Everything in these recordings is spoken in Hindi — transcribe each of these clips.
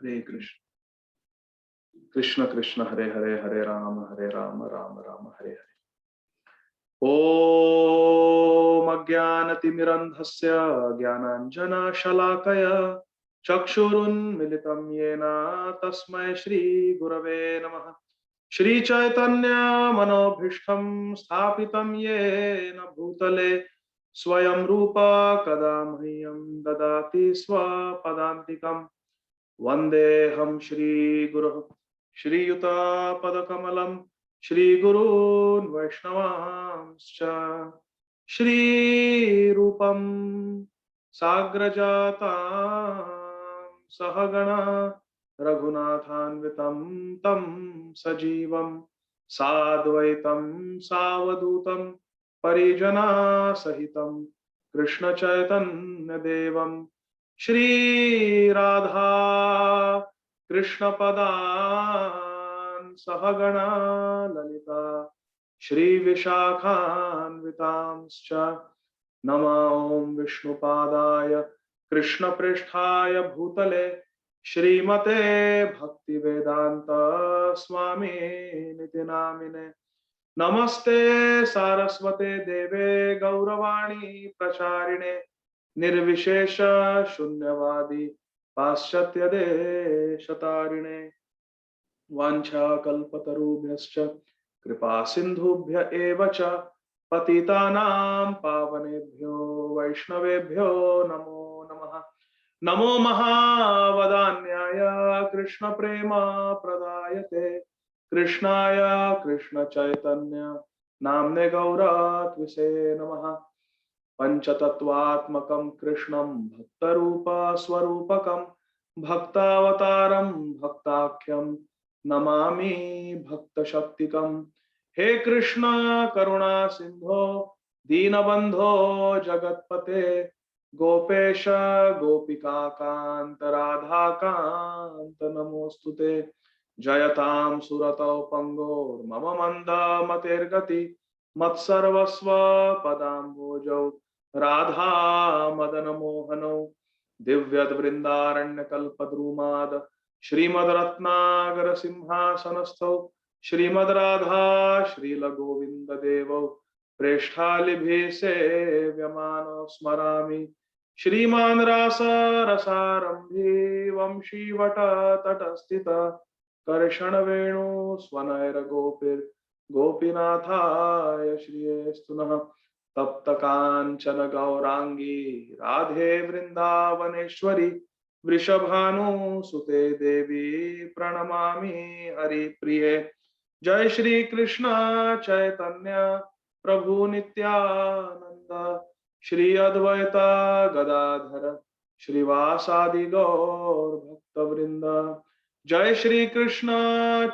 हरे कृष्ण कृष्ण कृष्ण हरे हरे हरे राम राम राम हरे हरे। ओम अज्ञानतिमिरन्धस्य ज्ञानाञ्जनशलाकया चक्षुरुन्मिलितं येन तस्मै श्रीगुरवे नमः। श्रीचैतन्य मनोभीष्टं स्थापितं येन भूतले स्वयं रूप कदा मह्यं ददाति स्वपदान्तिकम्। वन्देऽहं श्रीगुरुः श्रीयुतापदकमलं श्रीगुरून् वैष्णवांश्च श्रीरूपं साग्रजातां सहगणा रघुनाथान्वितं तं सजीवं साद्वैतं सावधूतं परिजनासहितं कृष्णचैतन्यदेवं श्री राधा कृष्ण पदान् सहगणा ललिता श्री विशाखान्वितांश्च नमो विष्णुपादाय कृष्णप्रेष्ठाय भूतले श्रीमते भक्तिवेदांत स्वामी निति नामिने। नमस्ते सारस्वते देवे गौरवाणी प्रचारिणे निर्विशेष शून्यवादी पाश्चात्य देशतारिणे। वाञ्छाकल्पतरुभ्यश्च कृपा सिन्धुभ्य एव च पतितानां पावनेभ्यो वैष्णवेभ्यो नमो नमः। नमो महावदान्याय कृष्ण प्रेम प्रदायते कृष्णाय कृष्ण चैतन्य नाम्ने गौरत्विषे नमः। पंचतत्वात्मकं कृष्णं भक्तरूप स्वरूपकं भक्तावतारं भक्ताख्यं नमामि भक्तशक्तिकं। हे कृष्ण करुणा सिंधो दीनबंधो जगत्पते गोपेश गोपिका कांत राधा कांत नमोस्तुते। जयतां सुरतौ पंगोर्मम मंद मतेर्गति मत्सर्वस्व पदाम्बोजौ राधा मदन मोहनौ दिव्यद वृंदारण्यकल्पद्रुमाद श्रीमद रत्नागर सिंहासनस्थौ श्रीमद राधा श्रील गोविंद देवौ प्रेष्ठालिभिः सेव्यमानो स्मरामि। श्रीमान् रास रसारंभी वंशीवट तटस्थित कर्षण वेणु स्वनैर गोपीर गोपीनाथाय श्रीयस्तु नः। तप्त कांचन गौरांगी राधे वृंदावनेश्वरी वृषभानुसुते देवी प्रणमामि हरिप्रिये। जय श्री कृष्ण चैतन्य प्रभु नित्यानंद श्री अद्वैत गदाधर श्रीवासादि गौर भक्तवृंद। जय श्री कृष्ण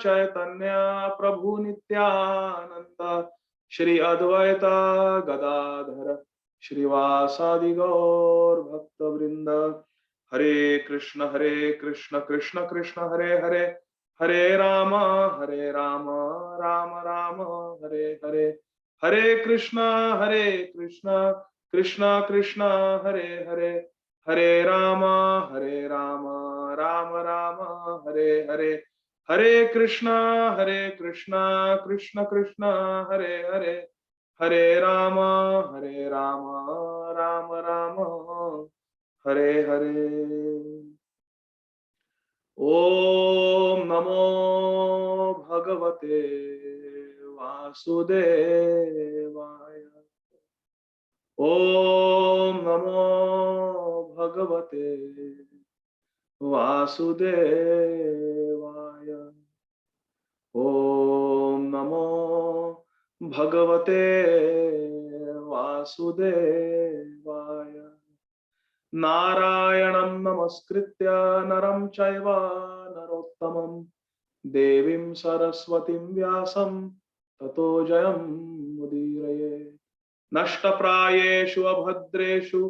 चैतन्य प्रभु नित्यानंद श्री अद्वैत गदाधर श्रीवासादि गौर भक्तवृंद। हरे कृष्ण कृष्ण कृष्ण हरे हरे हरे राम राम राम हरे हरे। हरे कृष्ण कृष्ण कृष्ण हरे हरे हरे राम राम राम हरे हरे। हरे कृष्ण कृष्ण कृष्ण हरे हरे हरे राम राम हरे हरे। ओम नमो भगवते वासुदेवाय। ओम नमो भगवते वासुदेवाय। ओम नमो भगवते वासुदेवाय। नारायणं नमस्कृत्य नरं चैव नरोत्तमं देवीं सरस्वतीं व्यासं ततो जयमुदीरये। नष्टप्रायेषु अभद्रेषु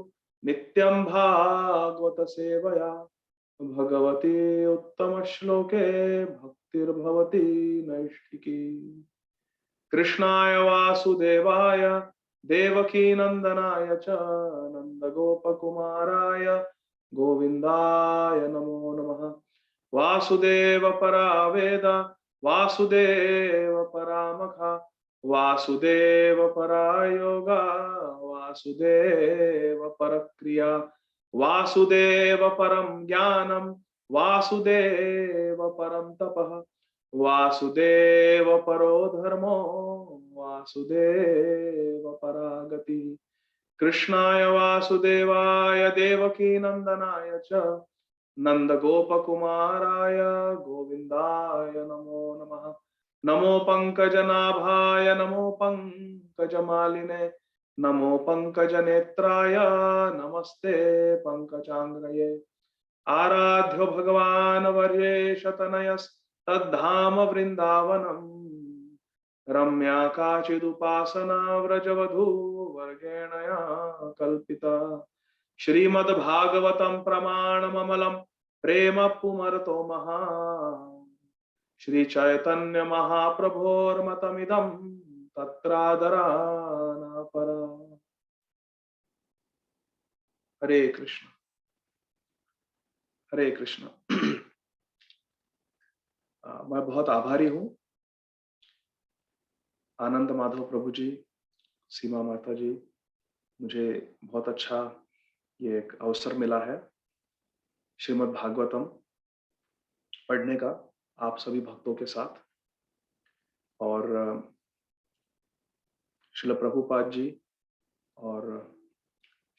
नित्यं भागवत सेवया भगवती उत्तमश्लोके भक्तिर्भवति नैष्ठिकी। कृष्णाय वासुदेवाय देवकी नंदनाय च नंदगोपकुमाराय गोविंदाय नमो नमः। वासुदेव परा वेद वासुदेव परामखा वासुदेव परा योगा वासुदेव परक्रिया वासुदेव परम ज्ञानम वासुदेव परम तपः वासुदेव परो धर्मो वासुदेव परागति कृष्णाय वासुदेवाय देवकी नंदनाय च नंद गोपकुमाराय गोविंदाय नमो नमः नमो पंकजनाभाय नमो पंकजमालिने नमो पंकजनेत्राय नमस्ते पंकजांग्रये आराध्य भगवान वर्येश तन्धाम वृंदावनम रम्या काचिदुपासना व्रजवधू वर्गेणया कल्पिता श्रीमद्भागवतं प्रमाणममलं प्रेम पुमर्तो महा श्री चैतन्य महाप्रभोर्मतमिदं तत्रादराना परा। हरे कृष्ण हरे कृष्ण। मैं बहुत आभारी हूं आनंद माधव प्रभु जी, सीमा माता जी, मुझे बहुत अच्छा ये एक अवसर मिला है श्रीमद् भागवतम पढ़ने का आप सभी भक्तों के साथ। और श्रील प्रभुपाद जी और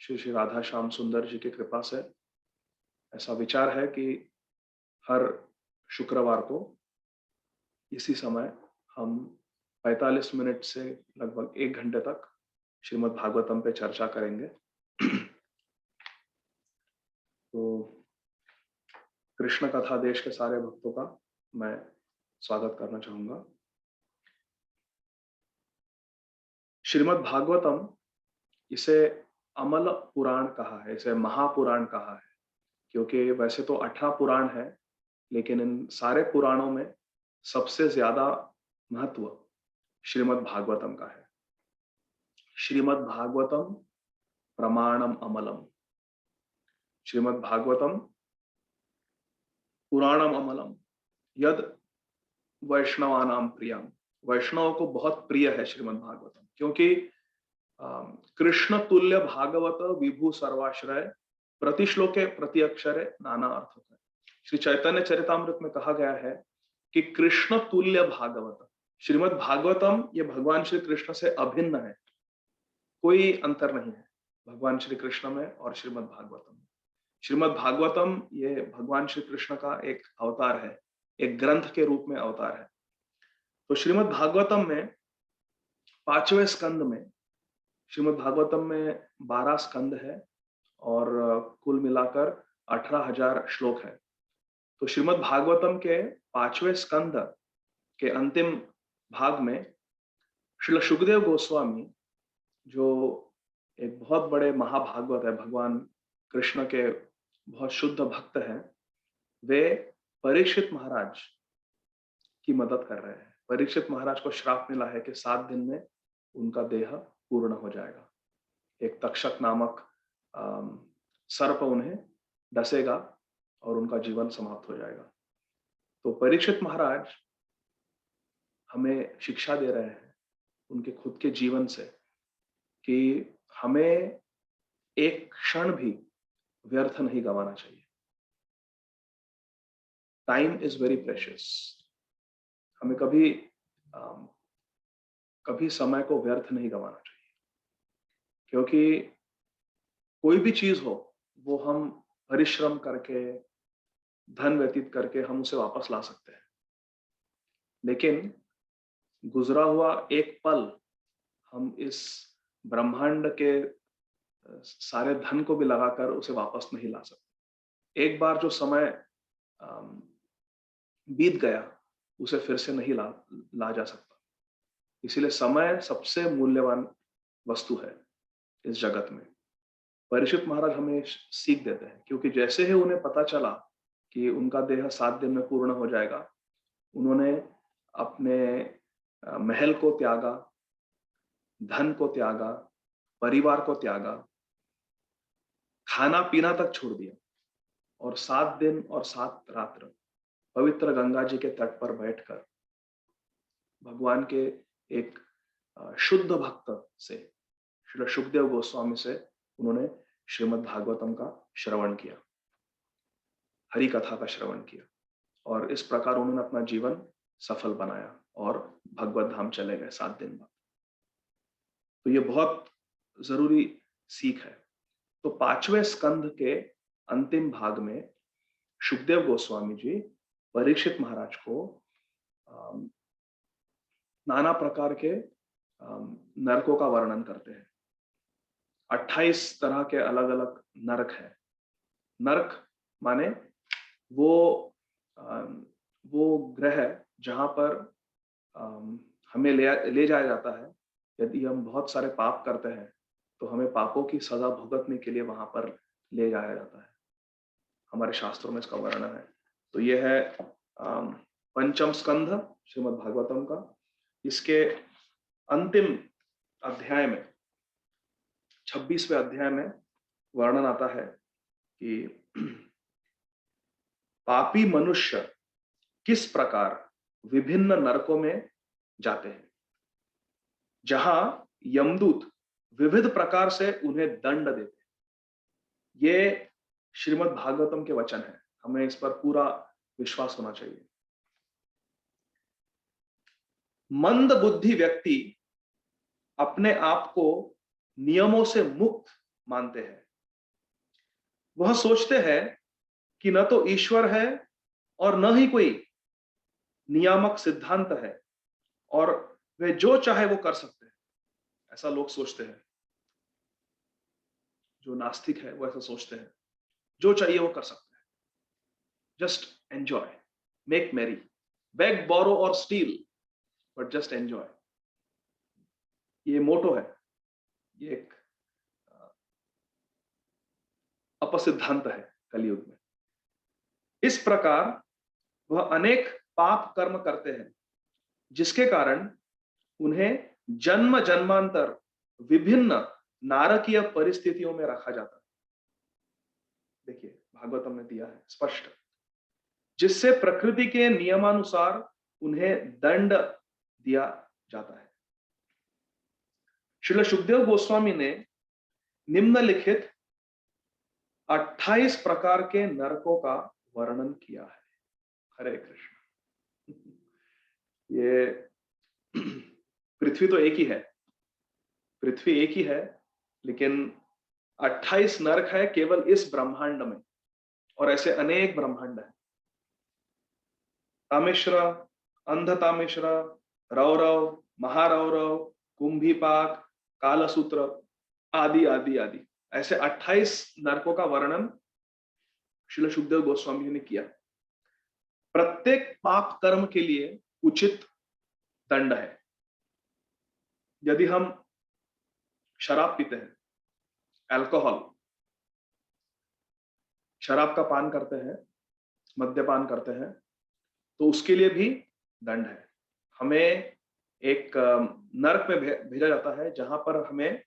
श्री श्री राधा श्याम सुंदर जी की कृपा से ऐसा विचार है कि हर शुक्रवार को इसी समय हम 45 मिनट से लगभग 1 घंटे तक श्रीमद् भागवतम पे चर्चा करेंगे। तो कृष्ण कथा देश के सारे भक्तों का मैं स्वागत करना चाहूंगा। श्रीमद् भागवतम इसे अमल पुराण कहा है, इसे महापुराण कहा है, क्योंकि वैसे तो 18 पुराण है, लेकिन इन सारे पुराणों में सबसे ज्यादा महत्व श्रीमद् भागवतम का है। श्रीमद् भागवतम प्रमाणम अमलम, श्रीमद् भागवतम पुराणम अमलम यद वैष्णवानाम प्रियम, वैष्णव को बहुत प्रिय है श्रीमद् भागवतम, क्योंकि कृष्ण तुल्य भागवत विभु सर्वाश्रय प्रतिश्लोके प्रति अक्षरे नाना अर्थ है। श्री चैतन्य चरितामृत में कहा गया है कि कृष्ण तुल्य भागवत, श्रीमद् भागवतम ये भगवान श्री कृष्ण से अभिन्न है, कोई अंतर नहीं है भगवान श्री कृष्ण में और श्रीमद् भागवतम में। श्रीमद् भागवतम ये भगवान श्री कृष्ण का एक अवतार है, एक ग्रंथ के रूप में अवतार है। तो श्रीमद् भागवतम में 5वें स्कंद में, श्रीमद् भागवतम में 12 स्कंद है और कुल मिलाकर 18,000 श्लोक है। तो श्रीमद् भागवतम के 5वें स्कंद के अंतिम भाग में श्रील सुखदेव गोस्वामी, जो एक बहुत बड़े महाभागवत है, भगवान कृष्ण के बहुत शुद्ध भक्त हैं, वे परीक्षित महाराज की मदद कर रहे हैं। परीक्षित महाराज को श्राप मिला है कि 7 दिन में उनका देह पूर्ण हो जाएगा। एक तक्षक नामक सर्प उन्हें डसेगा और उनका जीवन समाप्त हो जाएगा। तो परीक्षित महाराज हमें शिक्षा दे रहे हैं उनके खुद के जीवन से कि हमें एक क्षण भी व्यर्थ नहीं गंवाना चाहिए। Time is very precious. हमें कभी समय को व्यर्थ नहीं गंवाना चाहिए, क्योंकि कोई भी चीज हो वो हम परिश्रम करके, धन व्यतीत करके हम उसे वापस ला सकते हैं, लेकिन गुजरा हुआ एक पल हम इस ब्रह्मांड के सारे धन को भी लगाकर उसे वापस नहीं ला सकते। एक बार जो समय बीत गया उसे फिर से नहीं ला जा सकता। इसीलिए समय सबसे मूल्यवान वस्तु है इस जगत में। परीक्षित महाराज हमें सीख देते हैं, क्योंकि जैसे ही उन्हें पता चला कि उनका देह 7 दिन में पूर्ण हो जाएगा, उन्होंने अपने महल को त्यागा, धन को त्यागा, परिवार को त्यागा, खाना पीना तक छोड़ दिया और 7 दिन और 7 रात्र पवित्र गंगा जी के तट पर बैठकर भगवान के एक शुद्ध भक्त से, श्री सुखदेव गोस्वामी से उन्होंने श्रीमद् भागवतम का श्रवण किया, हरि कथा का श्रवण किया, और इस प्रकार उन्होंने अपना जीवन सफल बनाया और भगवत धाम चले गए 7 दिन बाद। तो ये बहुत जरूरी सीख है। तो 5वें स्कंध के अंतिम भाग में सुखदेव गोस्वामी जी परीक्षित महाराज को नाना प्रकार के नरकों का वर्णन करते हैं। 28 तरह के अलग अलग नरक है। नरक माने वो ग्रह जहां पर हमें ले जाया जाता है। यदि हम बहुत सारे पाप करते हैं तो हमें पापों की सजा भुगतने के लिए वहां पर ले जाया जाता है। हमारे शास्त्रों में इसका वर्णन है। तो यह है पंचम स्कंध श्रीमद् भागवतम का। इसके अंतिम अध्याय में 26वें अध्याय में वर्णन आता है कि पापी मनुष्य किस प्रकार विभिन्न नरकों में जाते हैं, जहां यमदूत विविध प्रकार से उन्हें दंड देते हैं। ये श्रीमद् भागवतम के वचन है, हमें इस पर पूरा विश्वास होना चाहिए। मंद बुद्धि व्यक्ति अपने आप को नियमों से मुक्त मानते हैं। वह सोचते हैं कि न तो ईश्वर है और न ही कोई नियामक सिद्धांत है, और वे जो चाहे वो कर सकते हैं। ऐसा लोग सोचते हैं, जो नास्तिक है वो ऐसा सोचते हैं, जो चाहिए वो कर सकते हैं। जस्ट एंजॉय, मेक मेरी, बेग, बोरो और स्टील, बट जस्ट एंजॉय। ये मोटो है, ये एक अपसिद्धांत है कलयुग में। इस प्रकार वह अनेक पाप कर्म करते हैं, जिसके कारण उन्हें जन्म जन्मांतर विभिन्न नारकीय परिस्थितियों में रखा जाता है। देखिए भागवतम में दिया है स्पष्ट, जिससे प्रकृति के नियमानुसार उन्हें दंड दिया जाता है। श्रील सुखदेव गोस्वामी ने निम्नलिखित 28 प्रकार के नरकों का वर्णन किया है। हरे कृष्ण। ये पृथ्वी तो एक ही है, पृथ्वी एक ही है, लेकिन 28 नरक है केवल इस ब्रह्मांड में, और ऐसे अनेक ब्रह्मांड है। तामेश्वर, अंधतामेश्वर, रौरव, महारौरव, कुंभीपाक, कालसूत्र आदि आदि आदि, ऐसे 28 नरकों का वर्णन श्रील सुखदेव गोस्वामी जी ने किया। प्रत्येक पाप कर्म के लिए उचित दंड है। यदि हम शराब पीते हैं, अल्कोहल, शराब का पान करते हैं, मद्यपान करते हैं, तो उसके लिए भी दंड है। हमें एक नरक में भेजा जाता है, जहां पर हमें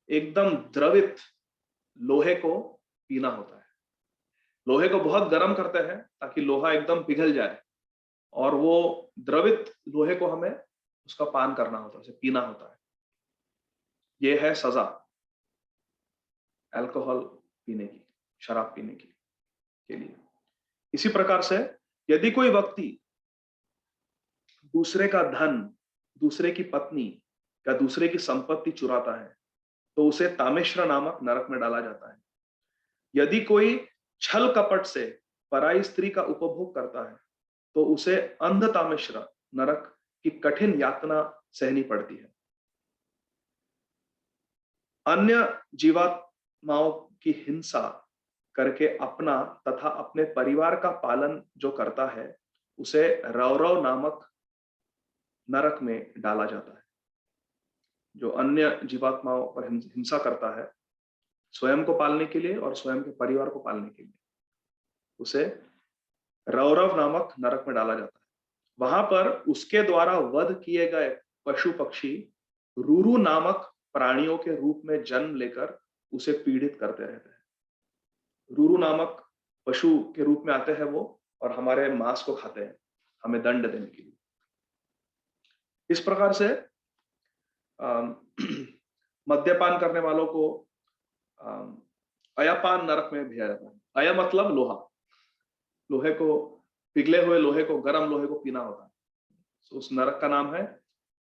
एकदम द्रवित लोहे को पीना होता है। लोहे को बहुत गर्म करते हैं ताकि लोहा एकदम पिघल जाए, और वो द्रवित लोहे को हमें उसका पान करना होता है, उसे पीना होता है। ये है सजा अल्कोहल पीने की, शराब पीने की के लिए। इसी प्रकार से यदि कोई व्यक्ति दूसरे का धन, दूसरे की पत्नी या दूसरे की संपत्ति चुराता है, तो उसे तामेश्वर नामक नरक में डाला जाता है। यदि कोई छल कपट से पराई स्त्री का उपभोग करता है, तो उसे अंधतामेश्वर नरक की कठिन यातना सहनी पड़ती है। अन्य जीवात्माओं की हिंसा करके अपना तथा अपने परिवार का पालन जो करता है, उसे रौरव नामक नरक में डाला जाता है। जो अन्य जीवात्माओं पर हिंसा करता है, स्वयं को पालने के लिए और स्वयं के परिवार को पालने के लिए, उसे रौरव नामक नरक में डाला जाता है। वहां पर उसके द्वारा वध किए गए पशु पक्षी रूरू नामक प्राणियों के रूप में जन्म लेकर उसे पीड़ित करते रहते हैं। रूरू नामक पशु के रूप में आते हैं वो, और हमारे मांस को खाते हैं हमें दंड देने के लिए। इस प्रकार से मद्यपान करने वालों को अयपान नरक में भेजा जाता है। अय मतलब लोहा, लोहे को, पिघले हुए लोहे को, गर्म लोहे को पीना होता है। तो उस नरक का नाम है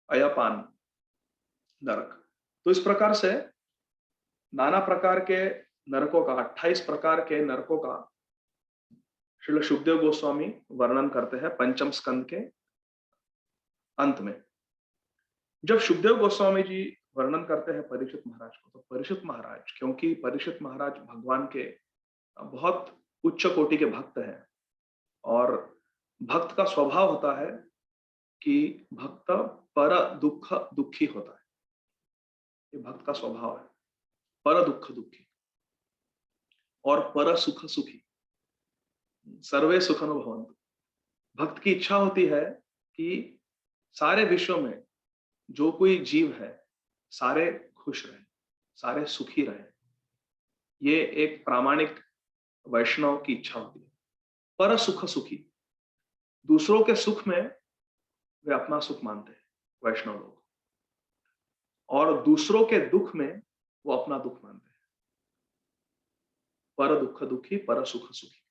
अयपान नरक। तो इस प्रकार से नाना प्रकार के नरकों का, 28 प्रकार के नरकों का श्रील सुखदेव गोस्वामी वर्णन करते हैं पंचम स्कंद के अंत में। जब सुखदेव गोस्वामी जी वर्णन करते हैं परीक्षित महाराज को, तो परीक्षित महाराज, क्योंकि परीक्षित महाराज भगवान के बहुत उच्च कोटि के भक्त हैं, और भक्त का स्वभाव होता है कि भक्त पर दुख दुखी होता है। ये भक्त का स्वभाव है, पर दुख दुखी और पर सुख सुखी, सर्वे सुखनो भवन्तु। भक्त की इच्छा होती है कि सारे विश्व में जो कोई जीव है सारे खुश रहे, सारे सुखी रहे। ये एक प्रामाणिक वैष्णव की इच्छा होती है। पर सुख सुखी, दूसरों के सुख में वे अपना सुख मानते हैं वैष्णव लोग, और दूसरों के दुख में वो अपना दुख मानते हैं। पर दुख दुखी, पर सुख सुखी।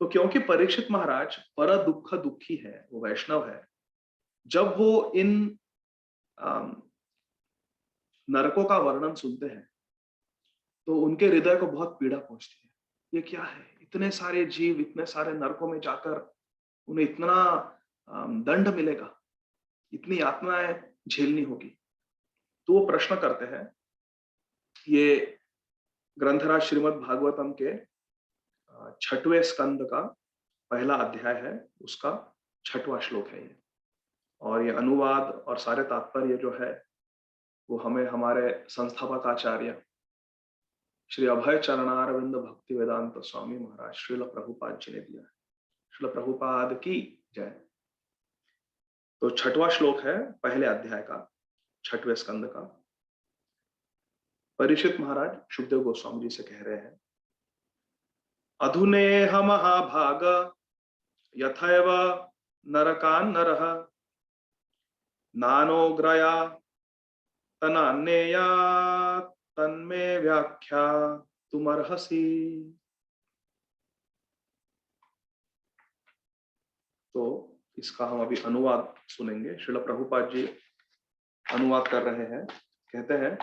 तो क्योंकि परीक्षित महाराज पर दुख दुखी है, वो वैष्णव है, जब वो इन नरकों का वर्णन सुनते हैं तो उनके हृदय को बहुत पीड़ा पहुंचती है। ये क्या है, इतने सारे जीव इतने सारे नरकों में जाकर उन्हें इतना दंड मिलेगा, इतनी यातनाएं झेलनी होगी। तो वो प्रश्न करते हैं। ये ग्रंथराज श्रीमद् भागवतम के 6वें स्कंद का पहला अध्याय है, उसका 6वां श्लोक है ये। और ये अनुवाद और सारे तात्पर्य जो है वो हमें हमारे संस्थापक आचार्य श्री अभय चरणारविंद भक्ति वेदांत स्वामी महाराज श्रील प्रभुपाद जी ने दिया है। श्रील प्रभुपाद की जय। तो 6वां श्लोक है पहले अध्याय का, 6वें स्कंद का। परीक्षित महाराज सुखदेव गोस्वामी जी से कह रहे हैं, अधुनेह महाभाग यथैव नरकान् नरः नानोग्रया तनान्यया तन्मे व्याख्या तुमर्हसि। तो इसका हम अभी अनुवाद सुनेंगे। श्रील प्रभुपाद जी अनुवाद कर रहे हैं। कहते हैं,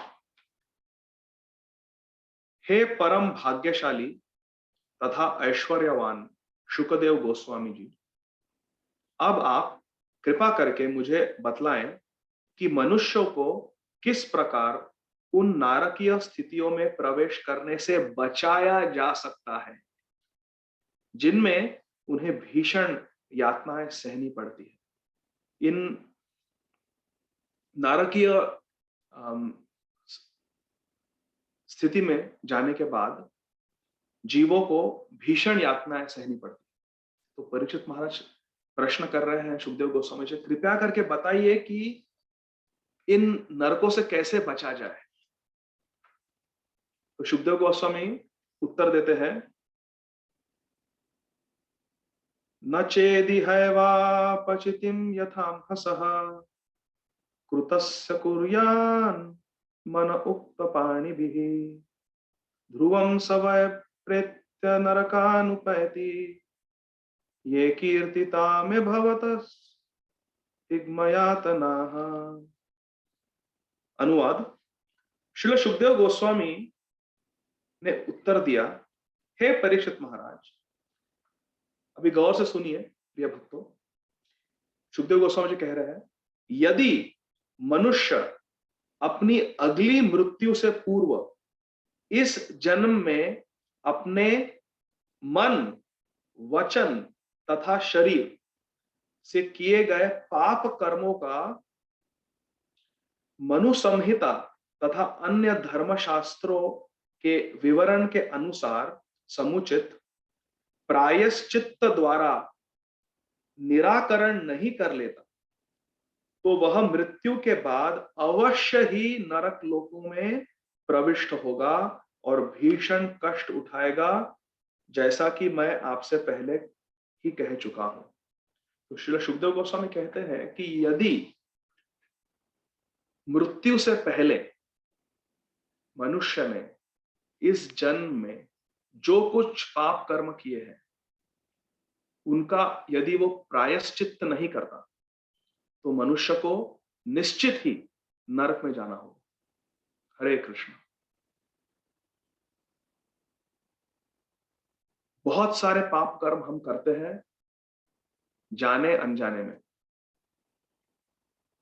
हे परम भाग्यशाली तथा ऐश्वर्यवान शुकदेव गोस्वामी जी, अब आप कृपा करके मुझे बतलाएं कि मनुष्यों को किस प्रकार उन नारकीय स्थितियों में प्रवेश करने से बचाया जा सकता है जिनमें उन्हें भीषण यातनाएं सहनी पड़ती है। इन नारकीय स्थिति में जाने के बाद जीवों को भीषण यातनाएं सहनी पड़ती। तो परीक्षित महाराज प्रश्न कर रहे हैं सुखदेव गोस्वामी से, कृपया करके बताइए कि इन नरकों से कैसे बचा जाए। तो सुखदेव गोस्वामी उत्तर देते हैं, न चेदिहैवापचितिं यथांहसः कृतस्य कुर्यान् मन उक्तपाणिभिः ध्रुवं स वै प्रेत्य नरकानुपैति ये कीर्तिता में भवतस्तिग्मयातनाः। अनुवाद। श्रील सुखदेव गोस्वामी ने उत्तर दिया, हे परीक्षित महाराज, अभी गौर से सुनिए प्रिय भक्तों। सुखदेव गोस्वामी जी कह रहे हैं, यदि मनुष्य अपनी अगली मृत्यु से पूर्व इस जन्म में अपने मन, वचन तथा शरीर से किए गए पाप कर्मों का मनु संहिता तथा अन्य धर्मशास्त्रों के विवरण के अनुसार समुचित प्रायश्चित्त द्वारा निराकरण नहीं कर लेता, तो वह मृत्यु के बाद अवश्य ही नरक लोकों में प्रविष्ट होगा और भीषण कष्ट उठाएगा जैसा कि मैं आपसे पहले ही कह चुका हूं। तो श्रील सुखदेव गोस्वामी कहते हैं कि यदि मृत्यु से पहले मनुष्य ने इस जन्म में जो कुछ पाप कर्म किए हैं उनका यदि वो प्रायश्चित्त नहीं करता तो मनुष्य को निश्चित ही नरक में जाना होगा। हरे कृष्ण। बहुत सारे पाप कर्म हम करते हैं जाने अनजाने में।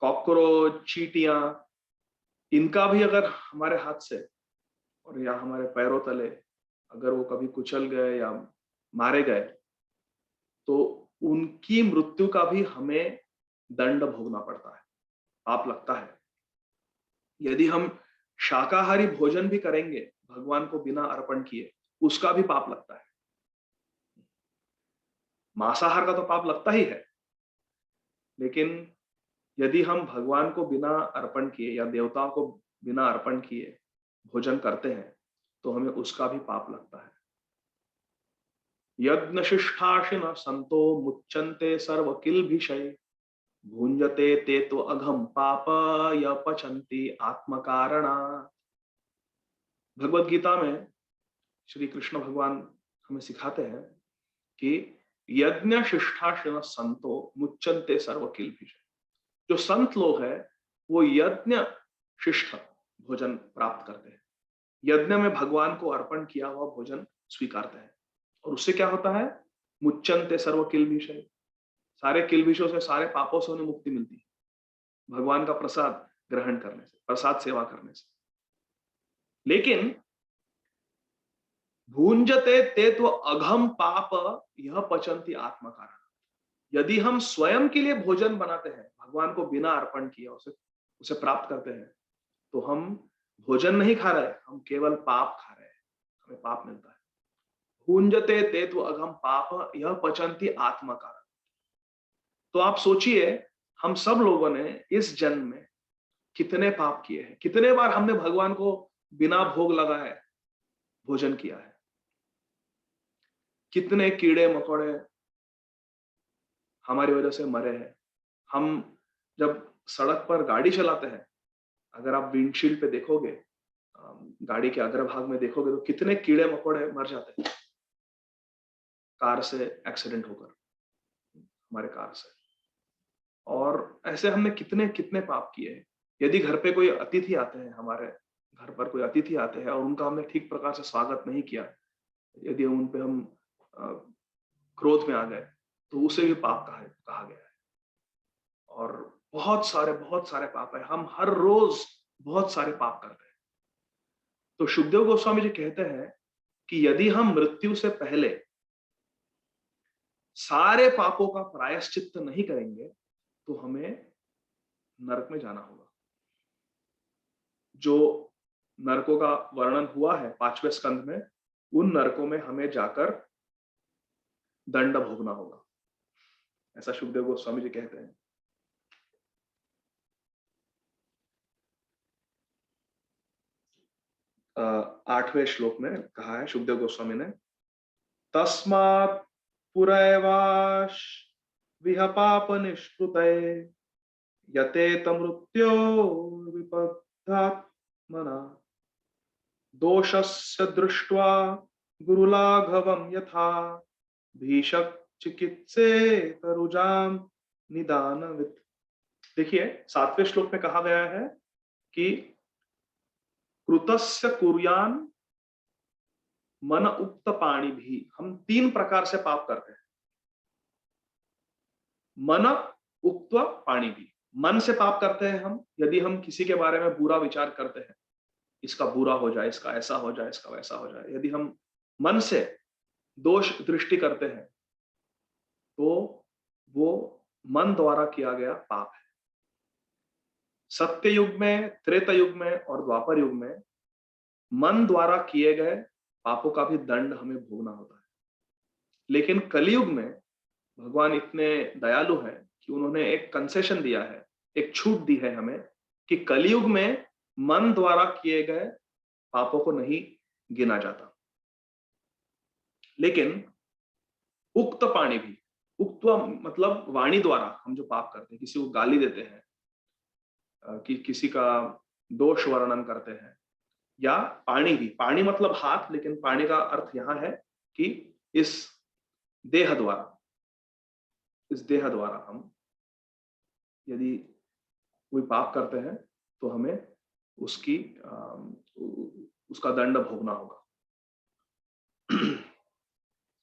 कॉकरोच, चींटियां, इनका भी अगर हमारे हाथ से और या हमारे पैरों तले अगर वो कभी कुचल गए या मारे गए तो उनकी मृत्यु का भी हमें दंड भोगना पड़ता है, पाप लगता है। यदि हम शाकाहारी भोजन भी करेंगे भगवान को बिना अर्पण किए, उसका भी पाप लगता है। मांसाहार का तो पाप लगता ही है, लेकिन यदि हम भगवान को बिना अर्पण किए या देवताओं को बिना अर्पण किए भोजन करते हैं तो हमें उसका भी पाप लगता है। यज्ञ शिष्ठाशिन संतो मुच्यन्ते सर्व किल विषय भुंजते ते तो अघम पाप य पचन्ति आत्म कारणा। भगवत गीता में श्री कृष्ण भगवान हमें सिखाते हैं कि यज्ञ शिष्ठाशिन संतो मुच्यन्ते सर्व किल विषय। जो संत लोग हैं वो यज्ञ शिष्ट भोजन प्राप्त करते हैं, यज्ञ में भगवान को अर्पण किया हुआ भोजन स्वीकारते हैं और उससे क्या होता है? मुच्यन्ते सर्व किल विषय, सारे किल विषयों से, सारे पापों से उन्हें मुक्ति मिलती है भगवान का प्रसाद ग्रहण करने से, प्रसाद सेवा करने से। लेकिन भूंजते ते तो अघम पाप यह पचन्ति आत्म कारण। यदि हम स्वयं के लिए भोजन बनाते हैं भगवान को बिना अर्पण किए उसे उसे प्राप्त करते हैं तो हम भोजन नहीं खा रहे, हम केवल पाप खा रहे हैं, हमें पाप मिलता है। भूंजते ते तो अघम पाप यह पचन्ति आत्म कारण। तो आप सोचिए हम सब लोगों ने इस जन्म में कितने पाप किए हैं, कितने बार हमने भगवान को बिना भोग लगाए भोजन किया है, कितने कीड़े मकोड़े हमारी वजह से मरे हैं। हम जब सड़क पर गाड़ी चलाते हैं, अगर आप विंडशील्ड पे देखोगे, गाड़ी के अग्रभाग में देखोगे तो कितने कीड़े मकोड़े मर जाते हैं कार से एक्सीडेंट होकर, हमारे कार से। और ऐसे हमने कितने कितने पाप किए हैं। यदि घर पे कोई अतिथि आते हैं, हमारे घर पर कोई अतिथि आते हैं और उनका हमने ठीक प्रकार से स्वागत नहीं किया, यदि उन पे हम क्रोध में आ गए तो उसे भी पाप कहा गया है। और बहुत सारे पाप है, हम हर रोज बहुत सारे पाप करते हैं। तो सुखदेव गोस्वामी जी कहते हैं कि यदि हम मृत्यु से पहले सारे पापों का प्रायश्चित्त नहीं करेंगे तो हमें नरक में जाना होगा। जो नरकों का वर्णन हुआ है 5वें स्कंद में, उन नरकों में हमें जाकर दंड भोगना होगा, ऐसा सुखदेव गोस्वामी जी कहते हैं। 8वें श्लोक में कहा है सुखदेव गोस्वामी ने, तस्मात् पुरैवाश विह पाप निष्कृतये यतेत मृत्यो विपद्धात्मना दोषस्य दृष्ट्वा गुरुलाघवं यथा भीषक चिकित्से तरुजाम निदानवित्। देखिए 7वें श्लोक में कहा गया है कि कृतस्य कुर्यान मन उक्त पाणी भी। हम 3 प्रकार से पाप करते हैं। मन उक्त पाणी भी, मन से पाप करते हैं हम, यदि हम किसी के बारे में बुरा विचार करते हैं, इसका बुरा हो जाए, इसका ऐसा हो जाए, इसका वैसा हो जाए, यदि हम मन से दोष दृष्टि करते हैं तो वो मन द्वारा किया गया पाप है। सत्य युग में, त्रेता युग में और द्वापर युग में मन द्वारा किए गए पापों का भी दंड हमें भोगना होता है। लेकिन कलयुग में भगवान इतने दयालु हैं कि उन्होंने एक कंसेशन दिया है, एक छूट दी है हमें कि कलयुग में मन द्वारा किए गए पापों को नहीं गिना जाता। लेकिन उक्त पाणी भी, उक्त मतलब वाणी द्वारा हम जो पाप करते हैं, किसी को गाली देते हैं, कि किसी का दोष वर्णन करते हैं, या पाणी भी, पाणी मतलब हाथ, लेकिन पाणी का अर्थ यहां है कि इस देह द्वारा, इस देह द्वारा हम यदि कोई पाप करते हैं तो हमें उसकी उसका दंड भोगना होगा।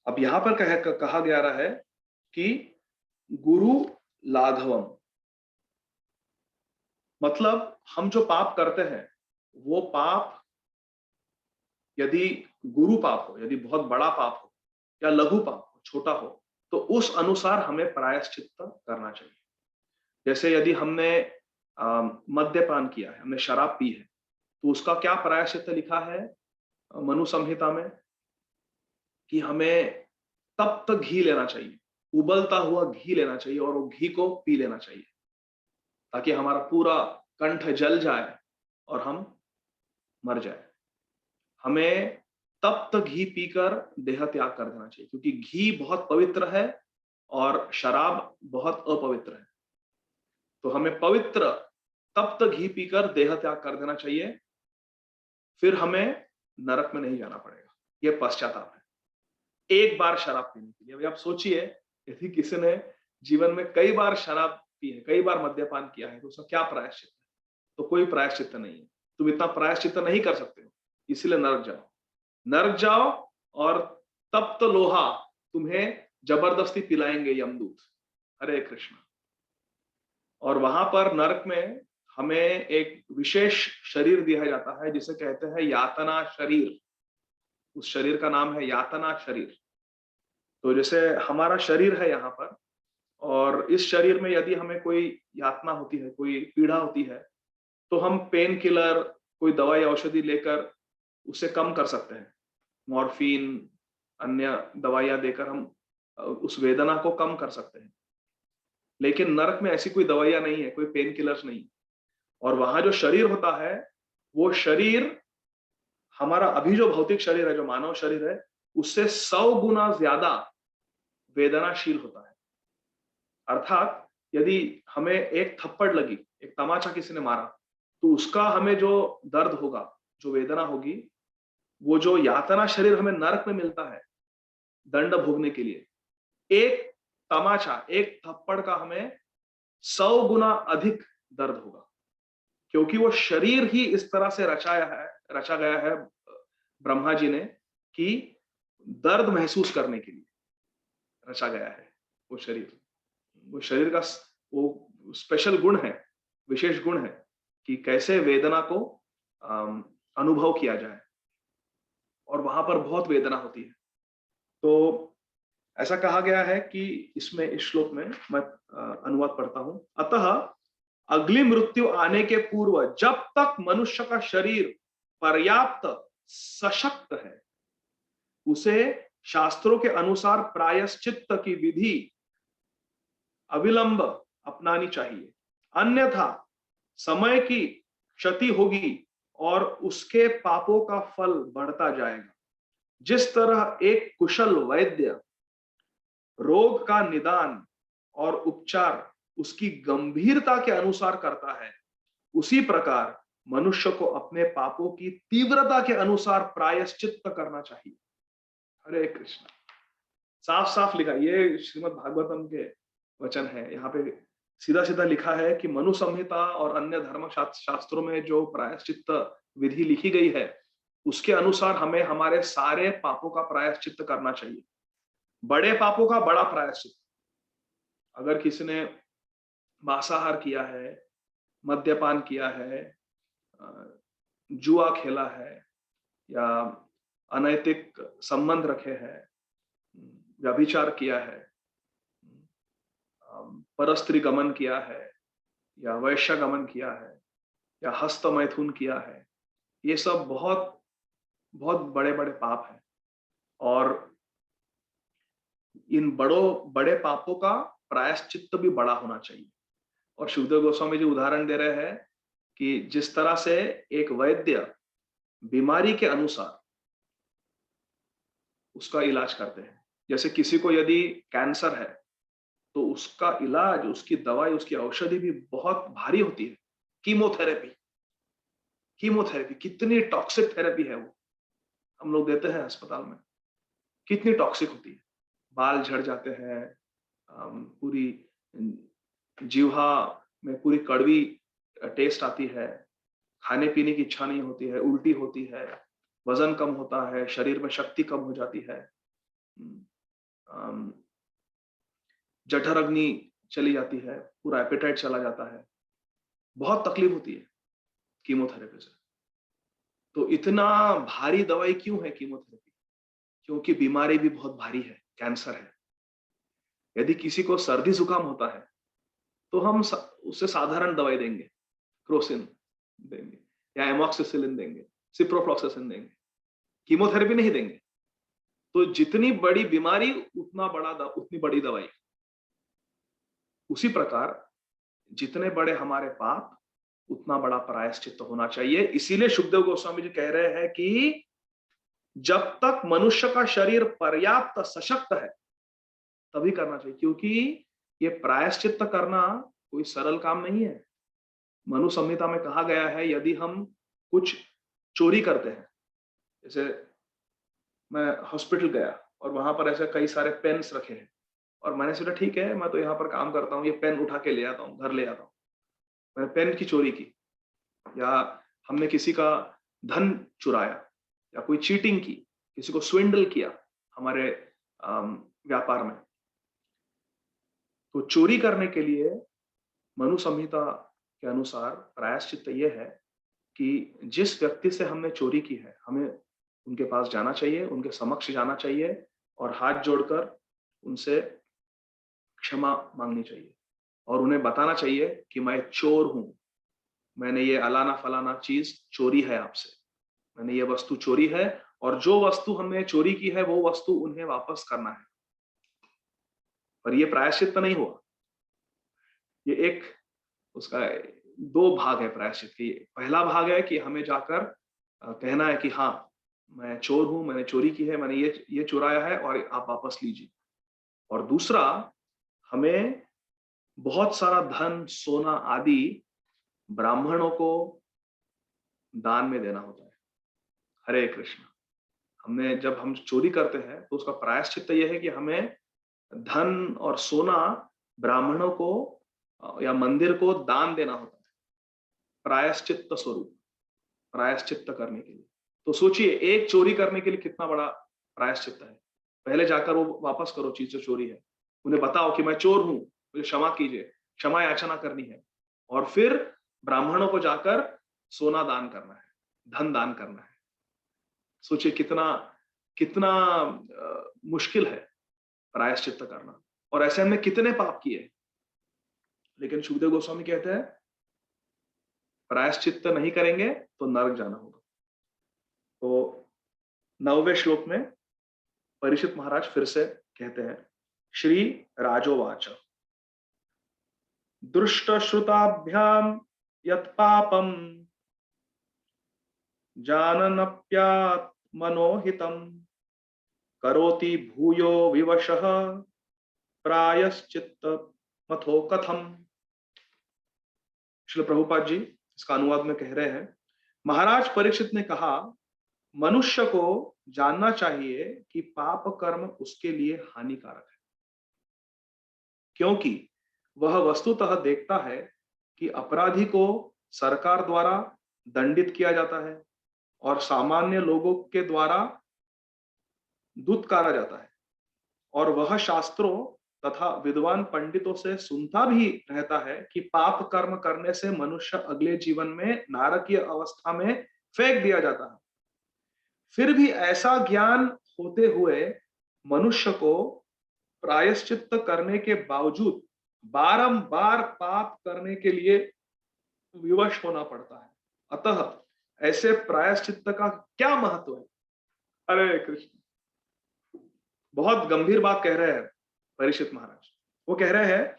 अब यहां पर कहा गया रहा है कि गुरु लाघवम, मतलब हम जो पाप करते हैं वो पाप यदि गुरु पाप हो, यदि बहुत बड़ा पाप हो या लघु पाप हो, छोटा हो, तो उस अनुसार हमें प्रायश्चित्त करना चाहिए। जैसे यदि हमने मद्यपान किया है, हमने शराब पी है, तो उसका क्या प्रायश्चित्त लिखा है मनु संहिता में, कि हमें तप्त घी लेना चाहिए, उबलता हुआ घी लेना चाहिए और वो घी को पी लेना चाहिए, ताकि हमारा पूरा कंठ जल जाए और हम मर जाए। हमें तप्त घी पीकर देह त्याग कर देना चाहिए, क्योंकि घी बहुत पवित्र है और शराब बहुत अपवित्र है। तो हमें पवित्र तप्त घी पीकर देह त्याग कर देना चाहिए, फिर हमें नरक में नहीं जाना पड़ेगा। यह पश्चाताप है एक बार शराब पीने के लिए। अभी आप सोचिए, यदि किसी ने जीवन में कई बार शराब पी है, कई बार मद्यपान किया है, तो उसका क्या प्रायश्चित है? तो कोई प्रायश्चित नहीं है। तुम इतना प्रायश्चित नहीं कर सकते हो, इसीलिए नरक जाओ। नरक जाओ और तप्त लोहा तुम्हें जबरदस्ती पिलाएंगे यमदूत। हरे कृष्ण। और वहां पर नरक में हमें एक विशेष शरीर दिया जाता है जिसे कहते हैं यातना शरीर। उस शरीर का नाम है यातना शरीर। तो जैसे हमारा शरीर है यहाँ पर, और इस शरीर में यदि हमें कोई यातना होती है, कोई पीड़ा होती है, तो हम पेन किलर, कोई दवाई औषधि लेकर उसे कम कर सकते हैं। मॉर्फिन, अन्य दवाइयां देकर हम उस वेदना को कम कर सकते हैं। लेकिन नरक में ऐसी कोई दवाइयां नहीं है, कोई पेन किलर्स नहीं। और वहां जो शरीर होता है, वो शरीर हमारा अभी जो भौतिक शरीर है, जो मानव शरीर है, उससे 100 गुना ज्यादा वेदनाशील होता है। अर्थात यदि हमें एक थप्पड़ लगी, एक तमाचा किसी ने मारा, तो उसका हमें जो दर्द होगा, जो वेदना होगी, वो जो यातना शरीर हमें नरक में मिलता है दंड भोगने के लिए, एक तमाचा, एक थप्पड़ का हमें 100 गुना अधिक दर्द होगा। क्योंकि वो शरीर ही इस तरह से रचा गया है ब्रह्मा जी ने, कि दर्द महसूस करने के लिए रचा गया है वो शरीर। वो शरीर का वो स्पेशल गुण है, विशेष गुण है, कि कैसे वेदना को अनुभव किया जाए। और वहां पर बहुत वेदना होती है। तो ऐसा कहा गया है कि इसमें, इस श्लोक में मैं अनुवाद पढ़ता हूं। अतः अगली मृत्यु आने के पूर्व जब तक मनुष्य का शरीर पर्याप्त सशक्त है, उसे शास्त्रों के अनुसार प्रायश्चित्त की विधि अविलंब अपनानी चाहिए। अन्यथा समय की क्षति होगी और उसके पापों का फल बढ़ता जाएगा। जिस तरह एक कुशल वैद्य रोग का निदान और उपचार उसकी गंभीरता के अनुसार करता है, उसी प्रकार मनुष्य को अपने पापों की तीव्रता के अनुसार प्रायश्चित्त करना चाहिए। हरे कृष्ण। साफ साफ लिखा, ये श्रीमद् भागवतम के वचन है। यहाँ पे सीधा सीधा लिखा है कि मनु संहिता और अन्य धर्म शास्त्रों में जो प्रायश्चित्त विधि लिखी गई है, उसके अनुसार हमें हमारे सारे पापों का प्रायश्चित्त करना चाहिए। बड़े पापों का बड़ा प्रायश्चित्त। अगर किसी ने मांसाहार किया है, मद्यपान किया है, जुआ खेला है, या अनैतिक संबंध रखे हैं, व्यभिचार किया है, परस्त्री गमन किया है, या वैश्य गमन किया है, या हस्त मैथुन किया है, ये सब बहुत बहुत बड़े बड़े पाप हैं। और इन बड़े पापों का प्रायश्चित्त भी बड़ा होना चाहिए। और शुभदेव गोस्वामी जी उदाहरण दे रहे हैं कि जिस तरह से एक वैद्य बीमारी के अनुसार उसका इलाज करते हैं। जैसे किसी को यदि कैंसर है तो उसका इलाज, उसकी दवाई, उसकी औषधि भी बहुत भारी होती है। कीमोथेरेपी, कीमोथेरेपी कितनी टॉक्सिक थेरेपी है वो, हम लोग देते हैं अस्पताल में। कितनी टॉक्सिक होती है, बाल झड़ जाते हैं, पूरी जीवा में पूरी कड़वी टेस्ट आती है, खाने पीने की इच्छा नहीं होती है, उल्टी होती है, वजन कम होता है, शरीर में शक्ति कम हो जाती है, अम, जठर अग्नि चली जाती है, पूरा एपेटाइट चला जाता है, बहुत तकलीफ होती है कीमोथेरेपी से। तो इतना भारी दवाई क्यों है कीमोथेरेपी? क्योंकि बीमारी भी बहुत भारी है, कैंसर है। यदि किसी को सर्दी जुकाम होता है तो हम उससे साधारण दवाई देंगे, क्रोसिन देंगे या एमॉक्सिसिलिन देंगे, सिप्रोफ्लॉक्सासिन देंगे, कीमोथेरेपी नहीं देंगे। तो जितनी बड़ी बीमारी उतनी बड़ी दवाई। उसी प्रकार जितने बड़े हमारे पाप उतना बड़ा प्रायश्चित्त होना चाहिए। इसीलिए सुखदेव गोस्वामी जी कह रहे हैं कि जब तक मनुष्य का शरीर पर्याप्त सशक्त है तभी करना चाहिए, क्योंकि ये प्रायश्चित्त करना कोई सरल काम नहीं है। मनु संहिता में कहा गया है यदि हम कुछ चोरी करते हैं, जैसे मैं हॉस्पिटल गया और वहां पर ऐसे कई सारे पेन्स रखे हैं और मैंने सोचा ठीक है मैं तो यहाँ पर काम करता हूँ, ये पेन उठा के ले आता हूँ, घर ले आता हूँ। मैंने पेन की चोरी की, या हमने किसी का धन चुराया, या कोई चीटिंग की, किसी को स्विंडल किया हमारे व्यापार में, तो चोरी करने के लिए मनु संहिता के अनुसार प्रायश्चित्त ये है कि जिस व्यक्ति से हमने चोरी की है हमें उनके पास जाना चाहिए, उनके समक्ष जाना चाहिए और हाथ जोड़कर उनसे क्षमा मांगनी चाहिए और उन्हें बताना चाहिए कि मैं चोर हूं, मैंने ये अलाना फलाना चीज चोरी है आपसे, मैंने ये वस्तु चोरी है और जो वस्तु हमने चोरी की है वो वस्तु उन्हें वापस करना है। पर ये प्रायश्चित्त नहीं हुआ। ये एक उसका दो भाग है प्रायश्चित की। पहला भाग है कि हमें जाकर कहना है कि हाँ मैं चोर हूं, मैंने चोरी की है, मैंने ये चुराया है और आप वापस लीजिए। और दूसरा, हमें बहुत सारा धन सोना आदि ब्राह्मणों को दान में देना होता है। हरे कृष्ण। हमने जब हम चोरी करते हैं तो उसका प्रायश्चित्त यह है कि हमें धन और सोना ब्राह्मणों को या मंदिर को दान देना होता है, प्रायश्चित्त स्वरूप, प्रायश्चित्त करने के लिए। तो सोचिए एक चोरी करने के लिए कितना बड़ा प्रायश्चित्त है। पहले जाकर वो वापस करो चीज जो चोरी है, उन्हें बताओ कि मैं चोर हूं, मुझे क्षमा कीजिए, क्षमा याचना करनी है, और फिर ब्राह्मणों को जाकर सोना दान करना है, धन दान करना है। सोचिए कितना कितना मुश्किल है प्रायश्चित्त करना, और ऐसे हमने कितने पाप किए। लेकिन सुखदेव गोस्वामी कहते हैं प्रायश्चित्त नहीं करेंगे तो नरक जाना होगा। तो 9वें श्लोक में परीक्षित महाराज फिर से कहते हैं, श्री राजोवाच दृष्ट श्रुताभ्याम यत् पापम जाननप्यात्मनोहितम करोति भूयो विवशः प्रायश्चित्त मथो कथम। श्री प्रभुपाद जी इसका अनुवाद में कह रहे हैं, महाराज परीक्षित ने कहा मनुष्य को जानना चाहिए कि पाप कर्म उसके लिए हानिकारक है, क्योंकि वह वस्तुतः देखता है कि अपराधी को सरकार द्वारा दंडित किया जाता है और सामान्य लोगों के द्वारा दुत्कारा जाता है, और वह शास्त्रों तथा विद्वान पंडितों से सुनता भी रहता है कि पाप कर्म करने से मनुष्य अगले जीवन में नारकीय अवस्था में फेंक दिया जाता है। फिर भी ऐसा ज्ञान होते हुए मनुष्य को प्रायश्चित्त करने के बावजूद बारंबार पाप करने के लिए विवश होना पड़ता है। अतः ऐसे प्रायश्चित्त का क्या महत्व है? हरे कृष्ण। बहुत गंभीर बात कह रहे हैं परीक्षित महाराज। वो कह रहे हैं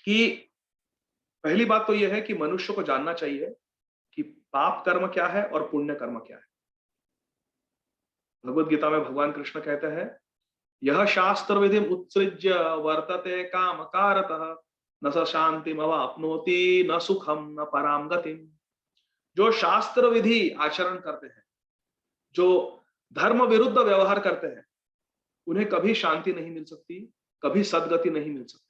कि पहली बात तो यह है कि मनुष्य को जानना चाहिए कि पाप कर्म क्या है और पुण्य कर्म क्या है। भगवत गीता में भगवान कृष्ण कहते हैं, यह शास्त्र विधि उत्सृज्य वर्तते काम कारतः न स शांतिम अवाप्नोति न सुखम न पराम गतिम। जो शास्त्र विधि आचरण करते हैं, जो धर्म विरुद्ध व्यवहार करते हैं, उन्हें कभी शांति नहीं मिल सकती, कभी सदगति नहीं मिल सकती।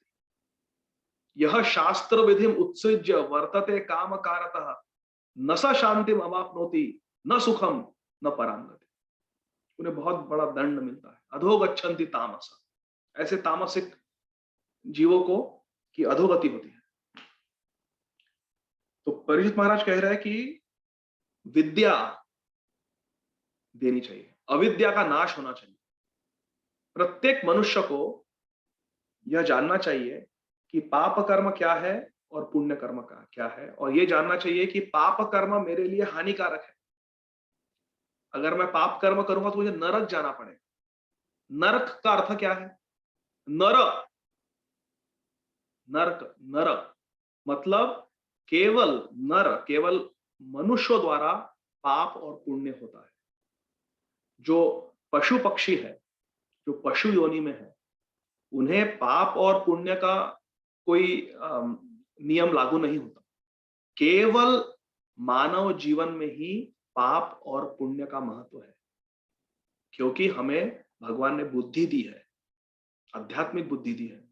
यह शास्त्र विधि उत्सृज्य वर्तते काम कारतः न स शांतिम अवाप्नोति न सुखम न पराम गति। उन्हें बहुत बड़ा दंड मिलता है। अधोगच्छन्ति तामस, ऐसे तामसिक जीवों को की अधोगति होती है। तो परीक्षित महाराज कह रहे हैं कि विद्या देनी चाहिए, अविद्या का नाश होना चाहिए। प्रत्येक मनुष्य को यह जानना चाहिए कि पाप कर्म क्या है और पुण्य कर्म का क्या है, और यह जानना चाहिए कि पाप कर्म मेरे लिए हानिकारक है। अगर मैं पाप कर्म करूंगा तो मुझे नरक जाना पड़ेगा। नरक का अर्थ क्या है? नरक, नरक, नरक मतलब केवल नर, केवल मनुष्यों द्वारा पाप और पुण्य होता है। जो पशु पक्षी है, जो पशु योनि में है, उन्हें पाप और पुण्य का कोई नियम लागू नहीं होता। केवल मानव जीवन में ही पाप और पुण्य का महत्व है, क्योंकि हमें भगवान ने बुद्धि दी है, आध्यात्मिक बुद्धि दी है।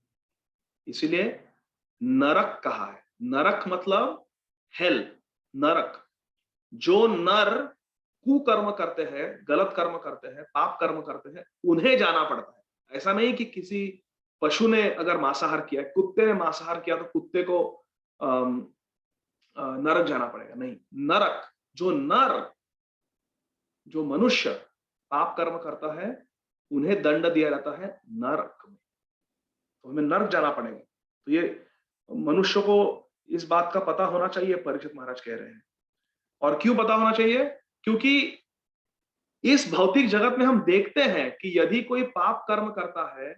इसीलिए नरक कहा है। नरक मतलब हेल, नरक। जो नर कुकर्म करते हैं, गलत कर्म करते हैं, पाप कर्म करते हैं, उन्हें जाना पड़ता है। ऐसा नहीं कि किसी पशु ने अगर मांसाहार किया, कुत्ते ने मांसाहार किया तो कुत्ते को नरक जाना पड़ेगा, नहीं। नरक, जो नर, जो मनुष्य पाप कर्म करता है, उन्हें दंड दिया जाता है नरक में। तो हमें नरक जाना पड़ेगा। तो ये मनुष्य को इस बात का पता होना चाहिए, परीक्षित महाराज कह रहे हैं। और क्यों पता होना चाहिए? क्योंकि इस भौतिक जगत में हम देखते हैं कि यदि कोई पाप कर्म करता है,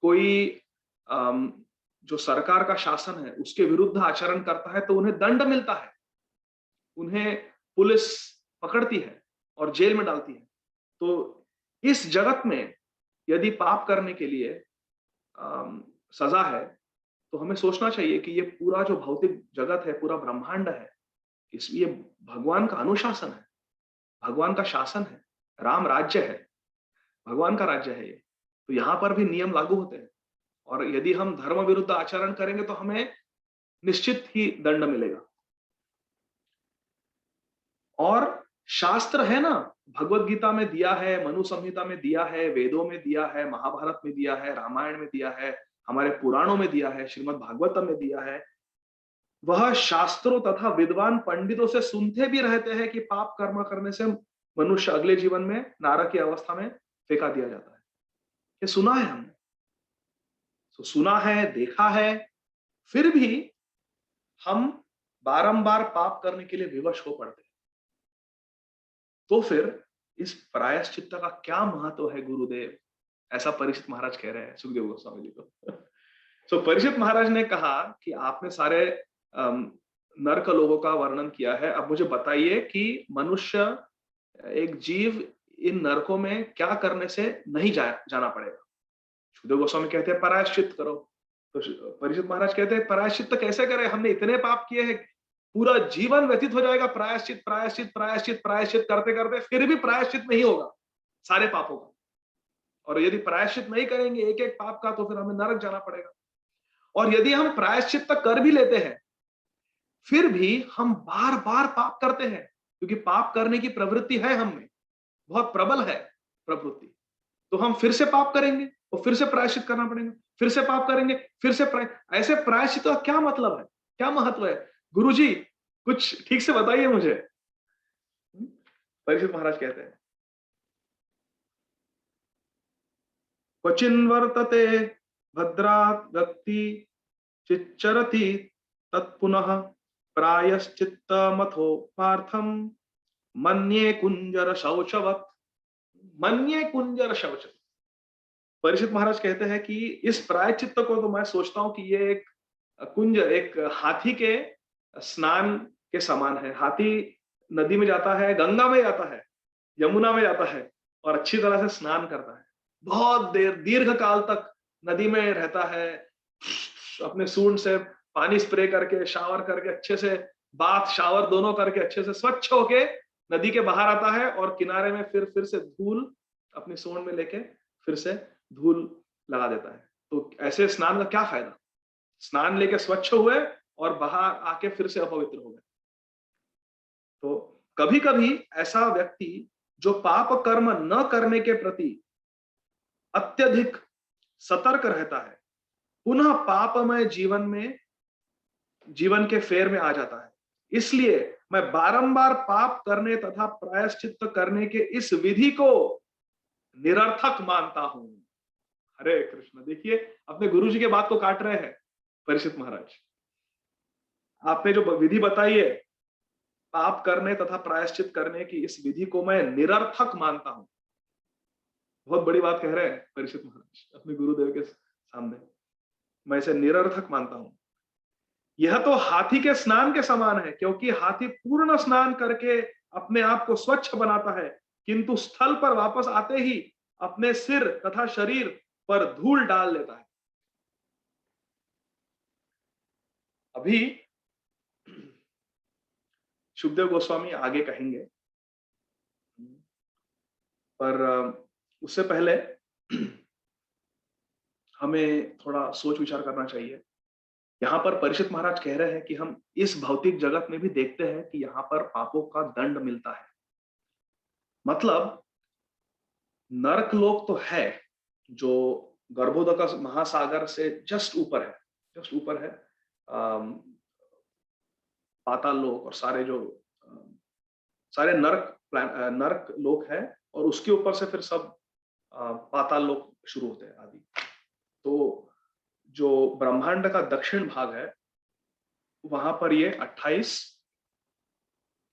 कोई जो सरकार का शासन है उसके विरुद्ध आचरण करता है, तो उन्हें दंड मिलता है, उन्हें पुलिस पकड़ती है और जेल में डालती है। तो इस जगत में यदि पाप करने के लिए सजा है, तो हमें सोचना चाहिए कि ये पूरा जो भौतिक जगत है, पूरा ब्रह्मांड है, इसलिए भगवान का अनुशासन है, भगवान का शासन है, राम राज्य है, भगवान का राज्य है ये। तो यहां पर भी नियम लागू होते हैं, और यदि हम धर्म विरुद्ध आचरण करेंगे तो हमें निश्चित ही दंड मिलेगा। और शास्त्र है ना, भगवत गीता में दिया है, मनु संहिता में दिया है, वेदों में दिया है, महाभारत में दिया है, रामायण में दिया है, हमारे पुराणों में दिया है, श्रीमद् भागवतम में दिया है। वह शास्त्रों तथा विद्वान पंडितों से सुनते भी रहते हैं कि पाप कर्म करने से मनुष्य अगले जीवन में नरक की अवस्था में फेंका दिया जाता है। ये सुना है हमने, तो सुना है, देखा है, फिर भी हम बारंबार पाप करने के लिए विवश हो पड़ते हैं। तो फिर इस प्रायश्चित्त का क्या महत्व है गुरुदेव? ऐसा परीक्षित महाराज कह रहे हैं सुखदेव गोस्वामी जी को। तो परीक्षित महाराज ने कहा कि आपने सारे नरक लोगों का वर्णन किया है, अब मुझे बताइए कि मनुष्य, एक जीव इन नरकों में क्या करने से नहीं जाना पड़ेगा। सुखदेव गोस्वामी कहते हैं प्रायश्चित करो, तो परीक्षित महाराज कहते हैं प्रायश्चित कैसे करें, हमने इतने पाप किए हैं, पूरा जीवन व्यतीत हो जाएगा प्रायश्चित प्रायश्चित प्रायश्चित प्रायश्चित करते करते, फिर भी प्रायश्चित नहीं होगा सारे पापों का। और यदि प्रायश्चित नहीं करेंगे एक एक पाप का, तो फिर हमें नरक जाना पड़ेगा। और यदि हम प्रायश्चित तक कर भी लेते हैं, फिर भी हम बार बार पाप करते हैं, क्योंकि पाप करने की प्रवृत्ति है हम में, बहुत प्रबल है प्रवृत्ति। तो हम फिर से पाप करेंगे और फिर से प्रायश्चित करना पड़ेगा, फिर से पाप करेंगे, फिर से ऐसे प्रायश्चित का क्या मतलब है, क्या महत्व है? गुरुजी कुछ ठीक से बताइए मुझे। परीक्षित महाराज कहते हैं, क्वचिन वर्तते भद्रात् व्यक्ति चिच्चरति तत्पुनः प्रायश्चित्तमथो पार्थम मन्ये कुंजर शौचवत्। मन्ये कुंजर शौच। परीक्षित महाराज कहते हैं कि इस प्रायश्चित्त को तो मैं सोचता हूं कि ये एक कुंज, एक हाथी के स्नान के समान है। हाथी नदी में जाता है, गंगा में जाता है, यमुना में जाता है, और अच्छी तरह से स्नान करता है, बहुत देर दीर्घ काल तक नदी में रहता है, अपने सूंड से पानी स्प्रे करके, शावर करके, अच्छे से बाथ शावर दोनों करके अच्छे से स्वच्छ होके नदी के बाहर आता है और किनारे में फिर से धूल अपनी सूंड में लेके फिर से धूल लगा देता है। तो ऐसे स्नान का क्या फायदा? स्नान लेके स्वच्छ हुए और बाहर आके फिर से अपवित्र हो गए। तो कभी कभी ऐसा व्यक्ति जो पाप कर्म न करने के प्रति अत्यधिक सतर्क रहता है, पुनः पापमय जीवन के फेर में आ जाता है। इसलिए मैं बारंबार पाप करने तथा प्रायश्चित्त करने के इस विधि को निरर्थक मानता हूं। हरे कृष्ण। देखिए, अपने गुरु जी के बात को काट रहे हैं परीक्षित महाराज। आपने जो विधि बताई है पाप करने तथा प्रायश्चित करने की, इस विधि को मैं निरर्थक मानता हूं। बहुत बड़ी बात कह रहे हैं परीक्षित महाराज अपने गुरुदेव के सामने। मैं इसे निरर्थक मानता हूं। यह तो हाथी के स्नान के समान है, क्योंकि हाथी पूर्ण स्नान करके अपने आप को स्वच्छ बनाता है, किंतु स्थल पर वापस आते ही अपने सिर तथा शरीर पर धूल डाल लेता है। अभी शुभदेव गोस्वामी आगे कहेंगे, पर उससे पहले हमें थोड़ा सोच विचार करना चाहिए। यहां पर परीक्षित महाराज कह रहे हैं कि हम इस भौतिक जगत में भी देखते हैं कि यहां पर पापों का दंड मिलता है। मतलब नरक लोक तो है जो गर्भोदक महासागर से जस्ट ऊपर है, जस्ट ऊपर है। पाताल लोक और सारे नरक लोक है, और उसके ऊपर से फिर सब पाताल लोक शुरू होते हैं आदि। तो जो ब्रह्मांड का दक्षिण भाग है वहां पर ये 28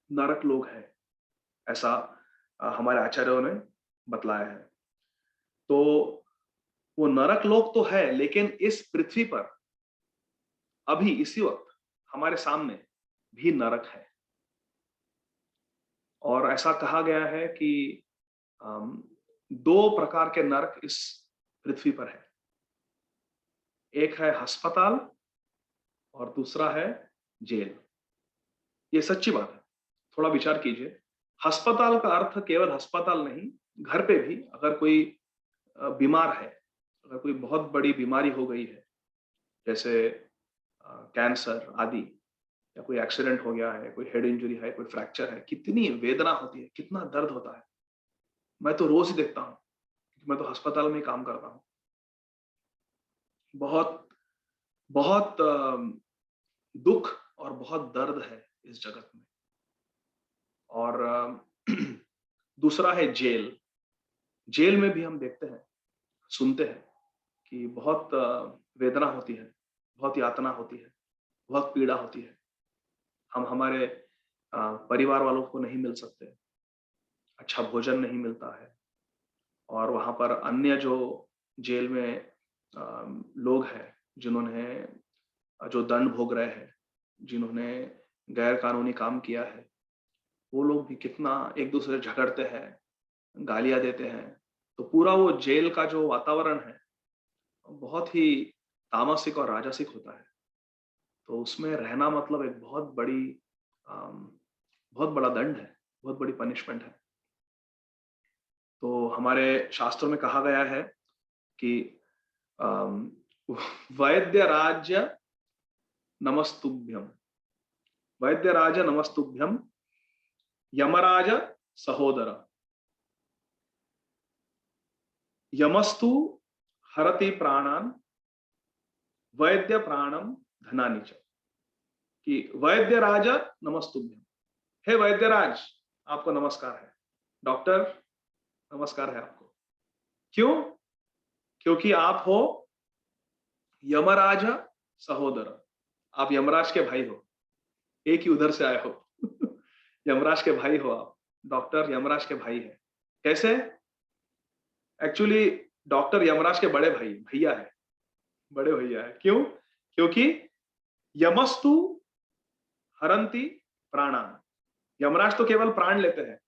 नरक लोक है, ऐसा हमारे आचार्यों ने बतलाया है। तो वो नरक लोक तो है, लेकिन इस पृथ्वी पर अभी इसी वक्त हमारे सामने भी नरक है। और ऐसा कहा गया है कि दो प्रकार के नरक इस पृथ्वी पर है। एक है अस्पताल और दूसरा है जेल। ये सच्ची बात है, थोड़ा विचार कीजिए। अस्पताल का अर्थ केवल अस्पताल नहीं, घर पे भी अगर कोई बीमार है, अगर कोई बहुत बड़ी बीमारी हो गई है, जैसे कैंसर आदि, या कोई एक्सीडेंट हो गया है, कोई हेड इंजरी है, कोई फ्रैक्चर है, कितनी वेदना होती है, कितना दर्द होता है। मैं तो रोज ही देखता हूँ, मैं तो अस्पताल में ही काम करता हूँ। बहुत बहुत दुख और बहुत दर्द है इस जगत में। और दूसरा है जेल। जेल में भी हम देखते हैं, सुनते हैं कि बहुत वेदना होती है, बहुत यातना होती है, बहुत पीड़ा होती है। हम हमारे परिवार वालों को नहीं मिल सकते, अच्छा भोजन नहीं मिलता है, और वहां पर अन्य जो जेल में लोग हैं जिन्होंने जो दंड भोग रहे हैं, जिन्होंने गैर कानूनी काम किया है, वो लोग भी कितना एक दूसरे से झगड़ते हैं, गालियां देते हैं। तो पूरा वो जेल का जो वातावरण है बहुत ही तामसिक और राजसिक होता है। तो उसमें रहना मतलब एक बहुत बड़ा दंड है, बहुत बड़ी पनिशमेंट है। तो हमारे शास्त्रों में कहा गया है कि वैद्य राज्य नमस्तुभ्यम, वैद्य राज नमस्तुभ्यम, यमराज सहोदर, यमस्तु हरति प्राणान, वैद्य प्राणम धनानि च। कि वैद्य राज नमस्तुभ्यम, हे वैद्यराज आपको नमस्कार है, डॉक्टर नमस्कार है आपको। क्यों? क्योंकि आप हो यमराज सहोदर, आप यमराज के भाई हो, एक ही उधर से आए हो। यमराज के भाई हो आप, डॉक्टर यमराज के भाई है। कैसे? एक्चुअली डॉक्टर यमराज के बड़े भाई भैया है, बड़े भैया है। क्यों? क्योंकि यमस्तु हरंती प्राणान, यमराज तो केवल प्राण लेते हैं,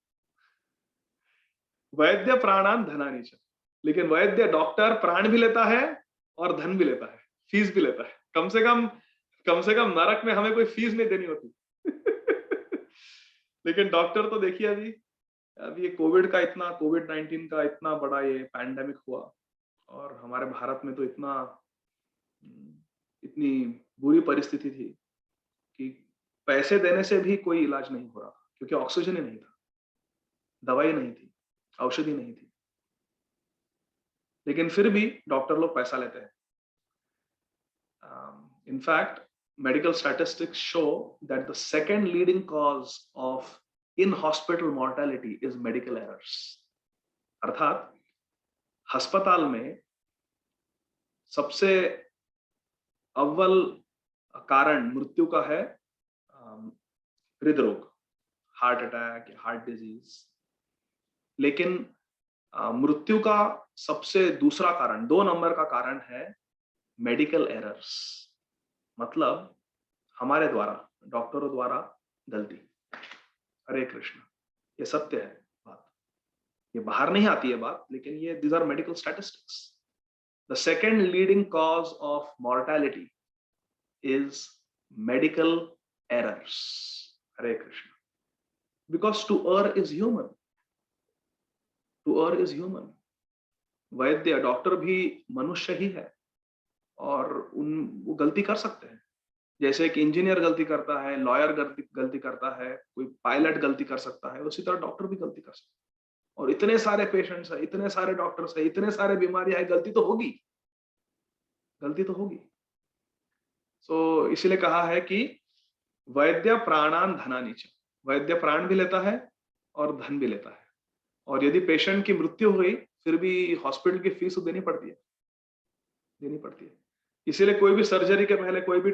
वैद्य प्राणान धनानि च, लेकिन वैद्य डॉक्टर प्राण भी लेता है और धन भी लेता है, फीस भी लेता है। कम से कम नरक में हमें कोई फीस नहीं देनी होती। लेकिन डॉक्टर तो देखिए, अभी ये कोविड 19 का इतना बड़ा ये पैंडेमिक हुआ, और हमारे भारत में तो इतनी बुरी परिस्थिति थी कि पैसे देने से भी कोई इलाज नहीं हो रहा था, क्योंकि ऑक्सीजन ही नहीं था, दवाई नहीं थी, औषधि नहीं थी। लेकिन फिर भी डॉक्टर लोग पैसा लेते हैं। In fact medical statistics show that the second leading cause of in-hospital mortality is medical errors. अर्थात अस्पताल में सबसे अव्वल कारण मृत्यु का है हृदय रोग, हार्ट अटैक, हार्ट डिजीज। लेकिन मृत्यु का सबसे दूसरा कारण, 2 नंबर का कारण है मेडिकल एरर्स, मतलब हमारे द्वारा, डॉक्टरों द्वारा गलती। हरे कृष्ण, ये सत्य है बात, ये बाहर नहीं आती है बात, लेकिन ये these are medical statistics. The second leading cause of mortality is medical errors. Hare Krishna. Because to err is human, to err is human. वैद्य, डॉक्टर भी मनुष्य ही है, और वो गलती कर सकते हैं। जैसे एक इंजीनियर गलती करता है, लॉयर गलती करता है, कोई पायलट गलती कर सकता है, उसी तरह डॉक्टर भी गलती कर सकता है। और इतने सारे पेशेंट्स है, इतने सारे डॉक्टर्स है, इतने सारे बीमारियां है, गलती तो होगी, गलती तो होगी। सो इसीलिए कहा है कि वैद्य प्राणान धनानि च, वैद्य प्राण भी लेता है और धन भी लेता है। और यदि पेशेंट की मृत्यु हुई, फिर भी हॉस्पिटल की फीस तो देनी पड़ती है। इसीलिए कोई भी सर्जरी के पहले, कोई भी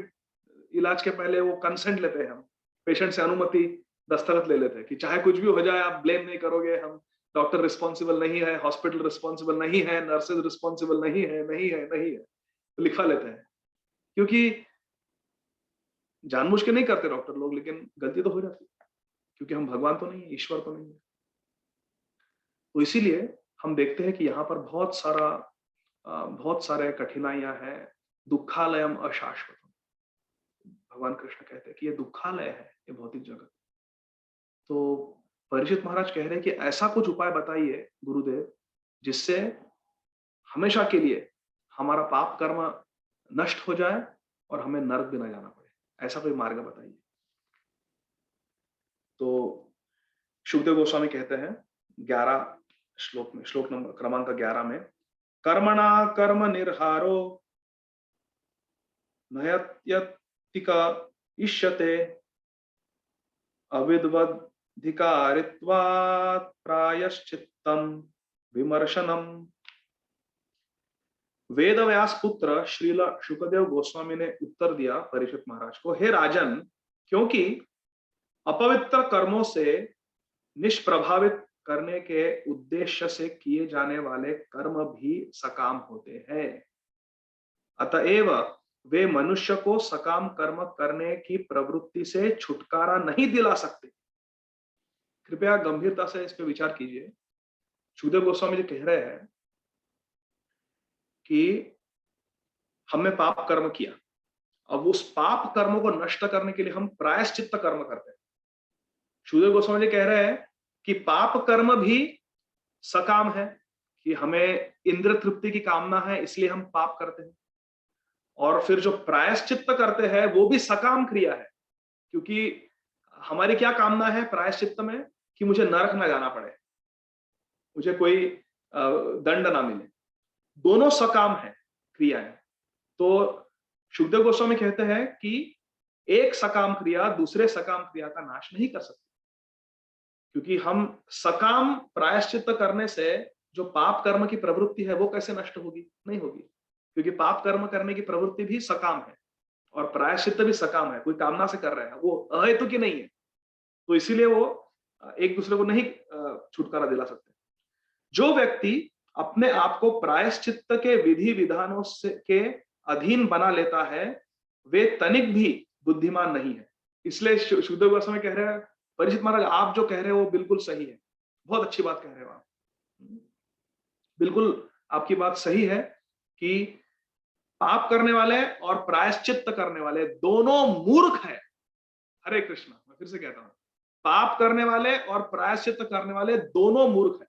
इलाज के पहले वो कंसेंट लेते हैं, हम पेशेंट से अनुमति दस्तखत ले लेते हैं कि चाहे कुछ भी हो जाए, आप ब्लेम नहीं करोगे, हम डॉक्टर रिस्पॉन्सिबल नहीं है, हॉस्पिटल रिस्पॉन्सिबल नहीं है, नर्सेज रिस्पॉन्सिबल नहीं है, तो लिखवा लेते हैं। क्योंकि जानबूझ के नहीं करते डॉक्टर लोग, लेकिन गलती तो हो जाती है, क्योंकि हम भगवान तो नहीं है, ईश्वर तो नहीं है। तो इसीलिए हम देखते हैं कि यहाँ पर बहुत सारे कठिनाइयां हैं। दुखालयम अशाश्वतम, भगवान कृष्ण कहते हैं कि ये दुखालय है, ये भौतिक जगत। तो परीक्षित महाराज कह रहे हैं कि ऐसा कुछ उपाय बताइए गुरुदेव, जिससे हमेशा के लिए हमारा पाप कर्म नष्ट हो जाए और हमें नरक भी ना जाना पड़े। ऐसा कोई मार्ग बताइए। तो शुकदेव गोस्वामी कहते हैं 11 श्लोक में, श्लोक नंबर क्रमांक 11 में, कर्मणा कर्म निर्हारो नयत्यतिका इष्यते अविद्वद्धिकारित्वात् प्रायश्चित्तम विमर्शनम। वेदव्यास पुत्र श्रील शुकदेव गोस्वामी ने उत्तर दिया परीक्षित महाराज को, हे राजन, क्योंकि अपवित्र कर्मों से निष्प्रभावित करने के उद्देश्य से किए जाने वाले कर्म भी सकाम होते हैं, अतएव वे मनुष्य को सकाम कर्म करने की प्रवृत्ति से छुटकारा नहीं दिला सकते। कृपया गंभीरता से इस पे विचार कीजिए। शुकदेव गोस्वामी जी कह रहे हैं कि हमने पाप कर्म किया, अब उस पाप कर्मों को नष्ट करने के लिए हम प्रायश्चित्त कर्म करते हैं। शुकदेव गोस्वामी जी कह रहे हैं कि पाप कर्म भी सकाम है, कि हमें इंद्र तृप्ति की कामना है, इसलिए हम पाप करते हैं। और फिर जो प्रायश्चित्त करते हैं वो भी सकाम क्रिया है, क्योंकि हमारी क्या कामना है प्रायश्चित्त में, कि मुझे नरक ना जाना पड़े, मुझे कोई दंड ना मिले। दोनों सकाम है क्रियाएं। तो शुकदेव गोस्वामी कहते हैं कि एक सकाम क्रिया दूसरे सकाम क्रिया का नाश नहीं कर सकती, क्योंकि हम सकाम प्रायश्चित्त करने से जो पाप कर्म की प्रवृत्ति है वो कैसे नष्ट होगी? नहीं होगी, क्योंकि पाप कर्म करने की प्रवृत्ति भी सकाम है और प्रायश्चित्त भी सकाम है, कोई कामना से कर रहे हैं, वो अहेतु की नहीं है। तो इसीलिए वो एक दूसरे को नहीं छुटकारा दिला सकते। जो व्यक्ति अपने आप को प्रायश्चित्त के विधि विधानों से के अधीन बना लेता है, वे तनिक भी बुद्धिमान नहीं है। इसलिए शुकदेव गोस्वामी कह रहे हैं, परीक्षित महाराज आप जो कह रहे हो वो बिल्कुल सही है, बहुत अच्छी बात कह रहे हो आप, बिल्कुल आपकी बात सही है कि पाप करने वाले और प्रायश्चित करने वाले दोनों मूर्ख हैं। हरे कृष्ण, मैं फिर से कहता हूं, पाप करने वाले और प्रायश्चित करने वाले दोनों मूर्ख हैं।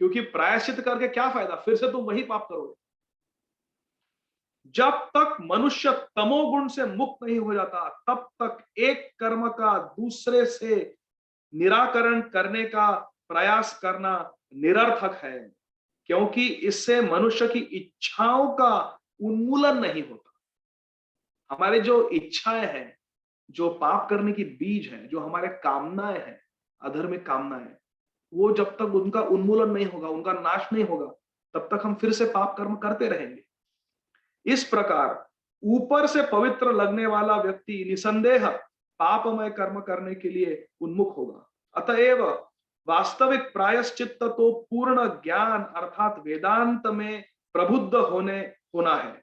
क्योंकि प्रायश्चित करके क्या फायदा, फिर से तुम वही पाप करोगे। जब तक मनुष्य तमोगुण से मुक्त नहीं हो जाता, तब तक एक कर्म का दूसरे से निराकरण करने का प्रयास करना निरर्थक है, क्योंकि इससे मनुष्य की इच्छाओं का उन्मूलन नहीं होता। हमारे जो इच्छाएं हैं, जो पाप करने की बीज है, जो हमारे कामनाएं हैं, अधर्मिक कामनाएं, वो जब तक उनका उन्मूलन नहीं होगा, उनका नाश नहीं होगा, तब तक हम फिर से पाप कर्म करते रहेंगे। इस प्रकार ऊपर से पवित्र लगने वाला व्यक्ति निसंदेह पापमय कर्म करने के लिए उन्मुख होगा। अतएव वास्तविक प्रायश्चित्त तो पूर्ण ज्ञान अर्थात वेदांत में प्रबुद्ध होना है,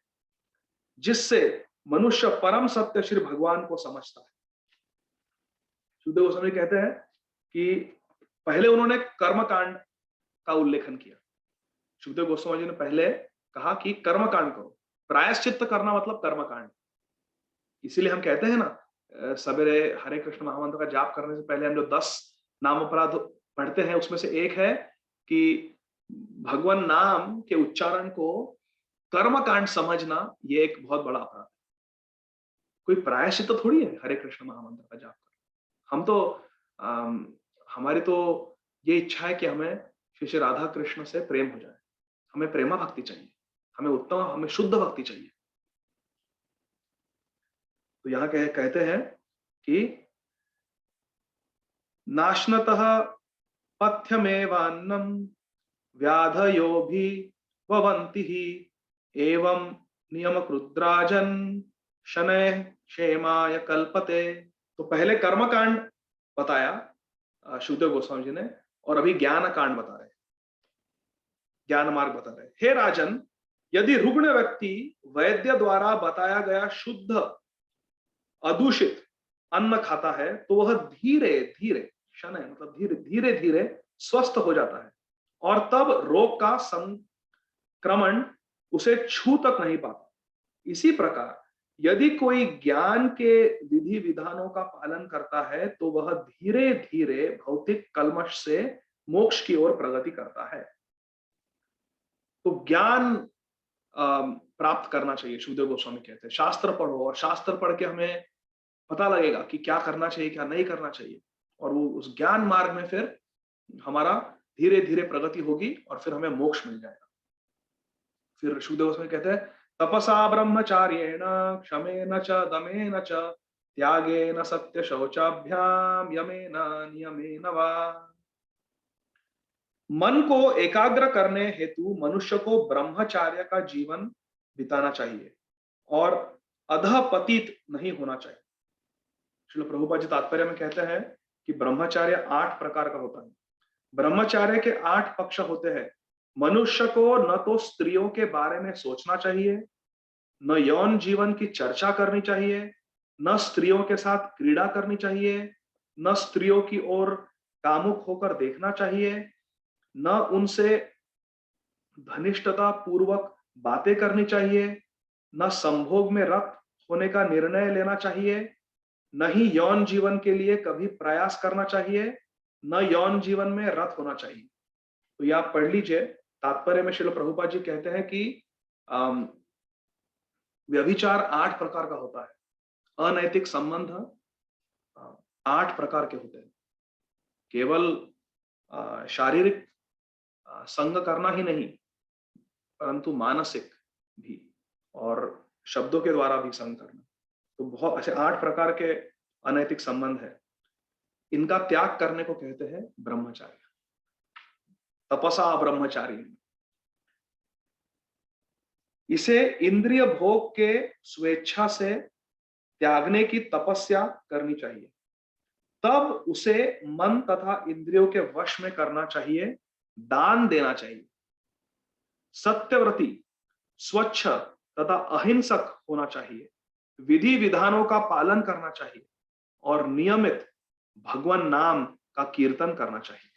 जिससे मनुष्य परम सत्य श्री भगवान को समझता है। सुखदेव गोस्वामी कहते हैं कि पहले उन्होंने कर्मकांड का उल्लेखन किया। सुखदेव गोस्वामी जी ने पहले कहा कि कर्मकांड करो, प्रायश्चित्त करना मतलब कर्मकांड। इसीलिए हम कहते हैं ना, सवेरे हरे कृष्ण महामंत्र का जाप करने से पहले हम जो 10 नाम अपराध पढ़ते हैं, उसमें से एक है कि भगवान नाम के उच्चारण को कर्मकांड समझना, ये एक बहुत बड़ा अपराध है। कोई प्रायश्चित्त तो थोड़ी है हरे कृष्ण महामंत्र का जाप करना। हम तो हमारी तो ये इच्छा है कि हमें श्री राधा कृष्ण से प्रेम हो जाए, हमें प्रेमा भक्ति चाहिए, हमें उत्तम, हमें शुद्ध भक्ति चाहिए। तो यहां कहते हैं कि नाश्नतः पथ्यमेवान्नम व्याधयो भी ववन्ति ही एवं नियम क्रुद्राजन शनैः क्षेमाय कल्पते। तो पहले कर्मकांड बताया शुद्धदेव गोस्वामी जी ने, और अभी ज्ञान कांड बता रहे, ज्ञान मार्ग बता रहे। हे राजन, यदि रुग्ण व्यक्ति वैद्य द्वारा बताया गया शुद्ध अदूषित अन्न खाता है, तो वह धीरे धीरे, शनैः मतलब धीरे धीरे धीरे स्वस्थ हो जाता है, और तब रोग का संक्रमण उसे छू तक नहीं पाता। इसी प्रकार यदि कोई ज्ञान के विधि विधानों का पालन करता है, तो वह धीरे धीरे भौतिक कल्मश से मोक्ष की ओर प्रगति करता है। तो ज्ञान प्राप्त करना चाहिए, सुखदेव गोस्वामी कहते हैं। शास्त्र पढ़ो, और शास्त्र पढ़ के हमें पता लगेगा कि क्या करना चाहिए, क्या नहीं करना चाहिए, और वो उस ज्ञान मार्ग में फिर हमारा धीरे धीरे प्रगति होगी, और फिर हमें मोक्ष मिल जाएगा। फिर सुखदेव गोस्वामी कहते हैं, तपसा ब्रह्मचार्येण क्षमेन च दमेन च त्यागेन सत्य शौचाभ्याम यमेन नियमेन वा। मन को एकाग्र करने हेतु मनुष्य को ब्रह्मचार्य का जीवन बिताना चाहिए और अधपतित नहीं होना चाहिए। श्रील प्रभुपाद जी तात्पर्य में कहते हैं कि ब्रह्मचार्य 8 प्रकार का होता है। ब्रह्मचार्य के 8 पक्ष होते हैं। मनुष्य को न तो स्त्रियों के बारे में सोचना चाहिए, न यौन जीवन की चर्चा करनी चाहिए, न स्त्रियों के साथ क्रीड़ा करनी चाहिए, न स्त्रियों की ओर कामुक होकर देखना चाहिए, न उनसे घनिष्ठता पूर्वक बातें करनी चाहिए, न संभोग में रत होने का निर्णय लेना चाहिए, न ही यौन जीवन के लिए कभी प्रयास करना चाहिए, न यौन जीवन में रत होना चाहिए। तो ये आप पढ़ लीजिए। तात्पर्य में श्रील प्रभुपाद जी कहते हैं कि व्यभिचार 8 प्रकार का होता है। अनैतिक संबंध 8 प्रकार के होते हैं। केवल शारीरिक संग करना ही नहीं, परंतु मानसिक भी और शब्दों के द्वारा भी संग करना। तो बहुत ऐसे 8 प्रकार के अनैतिक संबंध है। इनका त्याग करने को कहते हैं ब्रह्मचार्य। तपसा ब्रह्मचारी। इसे इंद्रिय भोग के स्वेच्छा से त्यागने की तपस्या करनी चाहिए। तब उसे मन तथा इंद्रियों के वश में करना चाहिए, दान देना चाहिए, सत्यव्रती, स्वच्छ तथा अहिंसक होना चाहिए, विधि विधानों का पालन करना चाहिए और नियमित भगवान नाम का कीर्तन करना चाहिए।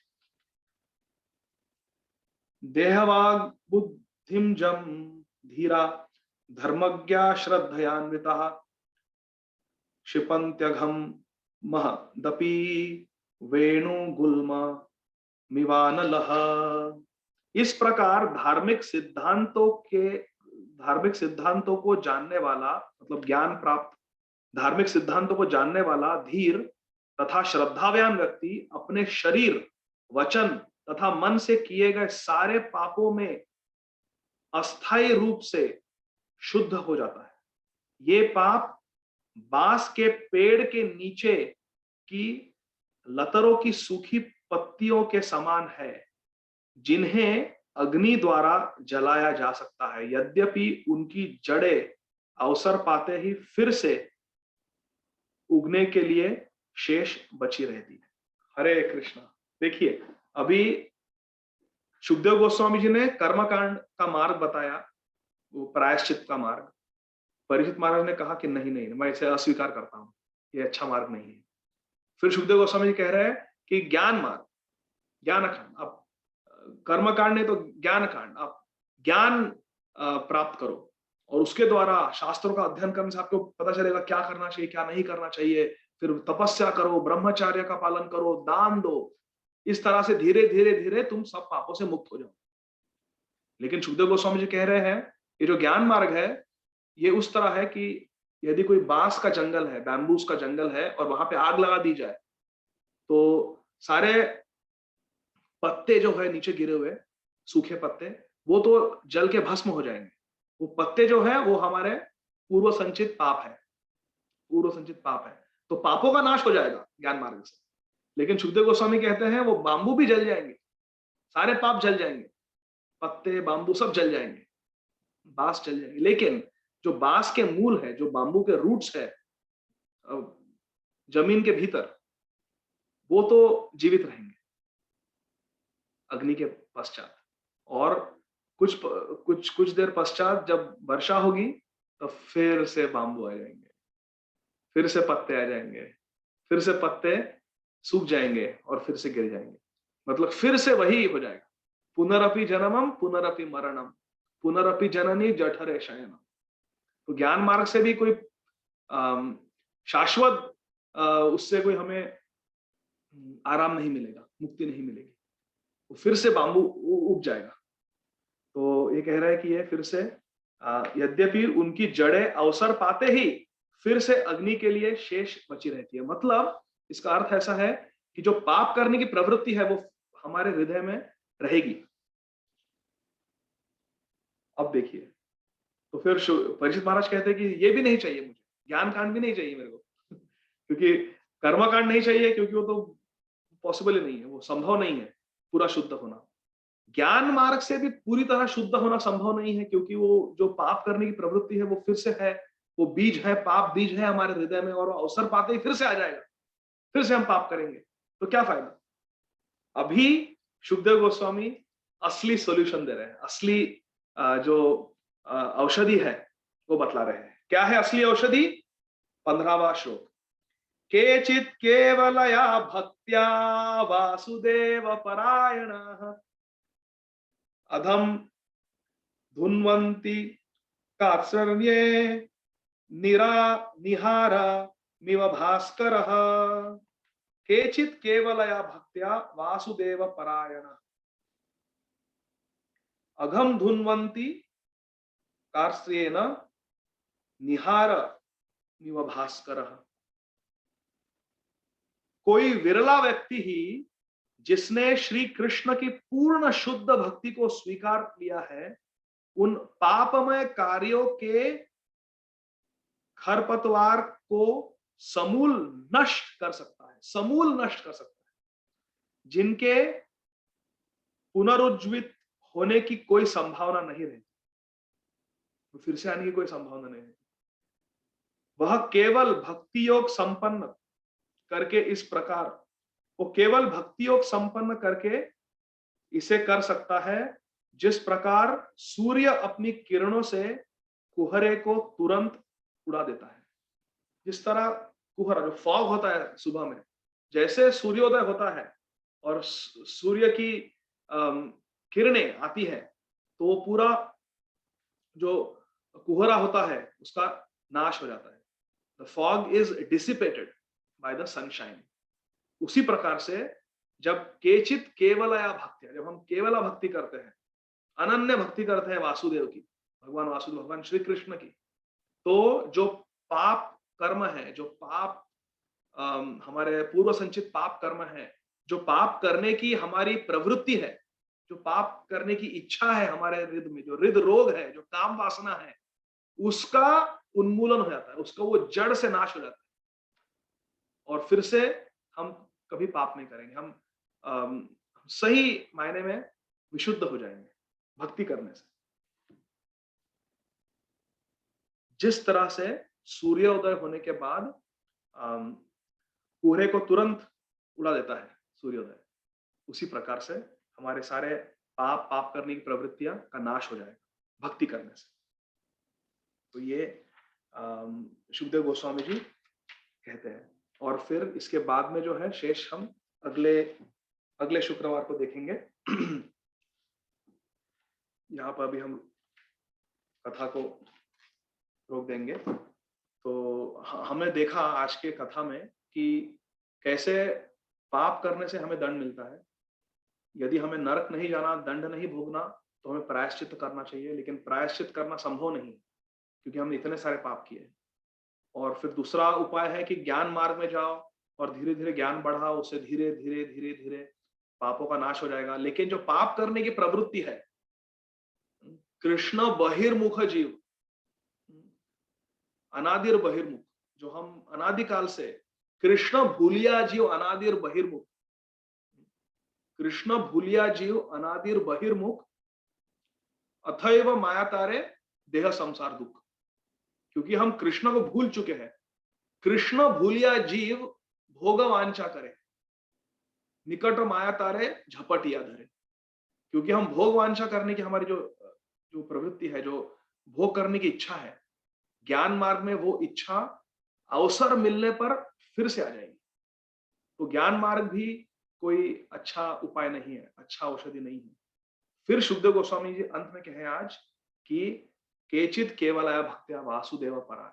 देहवाग बुद्धिम जम धीरा धर्मज्ञा श्रद्धयान्विता क्षिपन्त्यघम महदपि वेणुगुल्म मिवानलः। इस प्रकार धार्मिक सिद्धांतों को जानने वाला, मतलब ज्ञान प्राप्त धार्मिक सिद्धांतों को जानने वाला धीर तथा श्रद्धावान व्यक्ति अपने शरीर, वचन तथा मन से किए गए सारे पापों में अस्थायी रूप से शुद्ध हो जाता है। ये पाप बांस के पेड़ के नीचे की लतरों की सूखी पत्तियों के समान है, जिन्हें अग्नि द्वारा जलाया जा सकता है, यद्यपि उनकी जड़ें अवसर पाते ही फिर से उगने के लिए शेष बची रहती है। हरे कृष्णा। देखिए, अभी सुखदेव गोस्वामी जी ने कर्मकांड का मार्ग बताया, वो प्रायश्चित का मार्ग। परीक्षित महाराज ने कहा कि नहीं नहीं, मैं इसे अस्वीकार करता हूं, ये अच्छा मार्ग नहीं है। फिर सुखदेव गोस्वामी जी कह रहे हैं कि ज्ञान मार्ग, ज्ञानकांड, आप कर्मकांड नहीं तो ज्ञानकांड, आप ज्ञान प्राप्त करो और उसके द्वारा शास्त्रों का अध्ययन करने से आपको पता चलेगा क्या करना चाहिए, क्या नहीं करना चाहिए। फिर तपस्या करो, ब्रह्मचर्य का पालन करो, दान दो। इस तरह से धीरे धीरे धीरे तुम सब पापों से मुक्त हो जाओ। लेकिन सुखदेव गोस्वामी जी कह रहे हैं, ये जो ज्ञान मार्ग है, ये उस तरह है कि यदि कोई बांस का जंगल है, बैम्बूस का जंगल है, और वहां पे आग लगा दी जाए तो सारे पत्ते जो है नीचे गिरे हुए, सूखे पत्ते, वो तो जल के भस्म हो जाएंगे। वो पत्ते जो है वो हमारे पूर्व संचित पाप है, पूर्व संचित पाप है। तो पापों का नाश हो जाएगा ज्ञान मार्ग से। लेकिन सुखदेव गोस्वामी कहते हैं वो बांबू भी जल जाएंगे, सारे पाप जल जाएंगे, पत्ते बांबू सब जल जाएंगे, बांस जल जाएंगे, लेकिन जो बांस के मूल है, जो बांबू के रूट्स है जमीन के भीतर, वो तो जीवित रहेंगे अग्नि के पश्चात। और कुछ कुछ कुछ देर पश्चात जब वर्षा होगी तो फिर से बांबू आ जाएंगे, फिर से पत्ते आ जाएंगे, फिर से पत्ते सूख जाएंगे और फिर से गिर जाएंगे। मतलब फिर से वही हो जाएगा, पुनरपि जन्मम पुनरपि मरणम पुनरपि जननी जठरे शयनम। तो ज्ञान मार्ग से भी कोई शाश्वत उससे कोई हमें आराम नहीं मिलेगा, मुक्ति नहीं मिलेगी, वो फिर से बांबू उग जाएगा। तो ये कह रहा है कि ये फिर से यद्यपि उनकी जड़ें अवसर पाते ही फिर से अग्नि के लिए शेष बची रहती है। मतलब इसका अर्थ ऐसा है कि जो पाप करने की प्रवृत्ति है वो हमारे हृदय में रहेगी। अब देखिए, तो फिर परीक्षित महाराज कहते हैं कि ये भी नहीं चाहिए मुझे, ज्ञान कांड भी नहीं चाहिए मेरे को क्योंकि कर्म कांड नहीं चाहिए, क्योंकि वो तो पॉसिबल ही नहीं है, वो संभव नहीं है पूरा शुद्ध होना। ज्ञान मार्ग से भी पूरी तरह शुद्ध होना संभव नहीं है, क्योंकि वो जो पाप करने की प्रवृत्ति है वो फिर से है, वो बीज है, पाप बीज है हमारे हृदय में, और वो अवसर पाते ही फिर से आ जाएगा, फिर से हम पाप करेंगे। तो क्या फायदा। अभी सुखदेव गोस्वामी असली सॉल्यूशन दे रहे हैं, असली जो औषधि है वो बतला रहे हैं। क्या है असली औषधि? 15वां श्लोक, केचित् केवलया भक्त्या वासुदेव परायणाः अधम धुन्वन्ति कात्सर्ये निहारा मिव भास्करः। केचित् केवलया भक्त्या वासुदेव परायणाः अघम धुन्वन्ति कार्श्येन निहार मिव भास्करः। कोई विरला व्यक्ति ही जिसने श्री कृष्ण की पूर्ण शुद्ध भक्ति को स्वीकार किया है, उन पापमय कार्यों के खरपतवार को समूल नष्ट कर सकता है, समूल नष्ट कर सकता है, जिनके पुनरुज्जीवित होने की कोई संभावना नहीं रहती, तो फिर से आने की कोई संभावना नहीं है। वह केवल भक्ति योग संपन्न करके इस प्रकार, वो केवल भक्ति योग संपन्न करके इसे कर सकता है, जिस प्रकार सूर्य अपनी किरणों से कुहरे को तुरंत उड़ा देता है। जिस तरह कुहरा, जो फॉग होता है सुबह में, जैसे सूर्योदय होता है और सूर्य की किरणें आती है तो वो पूरा जो कुहरा होता है उसका नाश हो जाता है। The fog is dissipated by the sunshine. उसी प्रकार से जब केचित केवलया भक्त्या, जब हम केवला भक्ति करते हैं, अनन्य भक्ति करते हैं वासुदेव की, भगवान वासुदेव, भगवान श्री कृष्ण की, तो जो पाप कर्म है, जो पाप हमारे पूर्व संचित पाप कर्म है, जो पाप करने की हमारी प्रवृत्ति है, जो पाप करने की इच्छा है हमारे हृदय में, जो हृदय रोग है, जो काम वासना है, उसका उन्मूलन हो जाता है, उसका वो जड़ से नाश हो जाता है और फिर से हम कभी पाप नहीं करेंगे। हम सही मायने में विशुद्ध हो जाएंगे भक्ति करने से। जिस तरह से सूर्योदय होने के बाद कोहरे को तुरंत उड़ा देता है सूर्योदय, उसी प्रकार से हमारे सारे पाप करने की प्रवृत्तियां का नाश हो जाएगा भक्ति करने से। तो ये शुकदेव गोस्वामी जी कहते हैं। और फिर इसके बाद में जो है शेष हम अगले शुक्रवार को देखेंगे। यहाँ पर अभी हम कथा को रोक देंगे। तो हमने देखा आज के कथा में कि कैसे पाप करने से हमें दंड मिलता है। यदि हमें नरक नहीं जाना, दंड नहीं भोगना, तो हमें प्रायश्चित करना चाहिए, लेकिन प्रायश्चित करना संभव नहीं क्योंकि हमने इतने सारे पाप किए। और फिर दूसरा उपाय है कि ज्ञान मार्ग में जाओ और धीरे धीरे ज्ञान बढ़ाओ, उससे धीरे धीरे धीरे धीरे पापों का नाश हो जाएगा। लेकिन जो पाप करने की प्रवृत्ति है, कृष्ण बहिर्मुख जीव, अनादिर बहिर्मुख, जो हम अनादिकाल से कृष्ण भूलिया जीव, अनादिर बहिर्मुख, कृष्ण भूलिया जीव अनादिर बहिर्मुख, अथैव माया तारे देह संसार दुख। क्योंकि हम कृष्ण को भूल चुके हैं। कृष्ण भूलिया जीव भोग वांछा करे, निकट माया तारे झपटिया धरे। क्योंकि हम भोग वांछा करने की हमारी जो प्रवृत्ति है, जो भोग करने की इच्छा है, ज्ञान मार्ग में वो इच्छा अवसर मिलने पर फिर से आ जाएगी। तो ज्ञान मार्ग भी कोई अच्छा उपाय नहीं है, अच्छा औषधि नहीं है। फिर शुकदेव गोस्वामी जी अंत में कहे आज कि केचित केवलया भक्त्या वासुदेव परायण,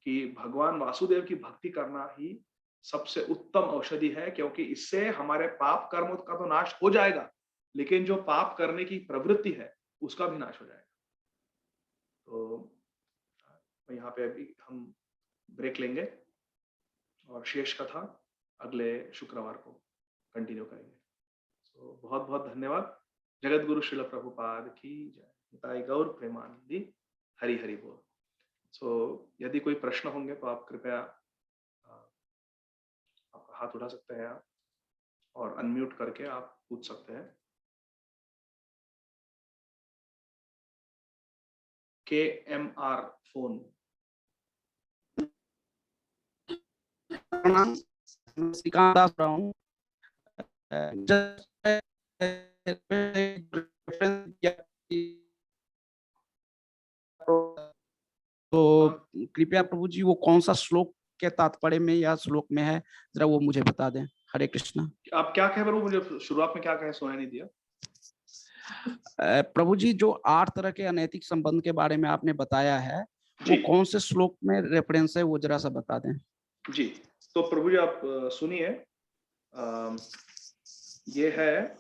कि भगवान वासुदेव की भक्ति करना ही सबसे उत्तम औषधि है, क्योंकि इससे हमारे पाप कर्म का तो नाश हो जाएगा, लेकिन जो पाप करने की प्रवृत्ति है उसका भी नाश हो जाएगा। तो यहाँ पे अभी हम ब्रेक लेंगे और शेष कथा अगले शुक्रवार को कंटिन्यू करेंगे। तो बहुत बहुत धन्यवाद। जगत गुरु श्रील प्रभुपाद की जय। निताई गौर प्रेमानंदी। हरि हरि बोल। सो यदि कोई प्रश्न होंगे तो आप कृपया आपका हाथ उठा सकते हैं आप, और अनम्यूट करके आप पूछ सकते हैं। KMR phone. श्रीकांत दास रहा हूँ। तो कृपया प्रभु जी वो कौन सा श्लोक के तात्पर्य में या श्लोक में है, जरा वो मुझे बता दें। हरे कृष्णा। आप क्या कहे प्रभु? मुझे शुरुआत में क्या कहे सुनाई नहीं दिया। प्रभु जी जो 8 तरह के अनैतिक संबंध के बारे में आपने बताया है, वो कौन से श्लोक में रेफरेंस है, वो जरा सा बता दें। जी तो प्रभु जी आप सुनिए, ये है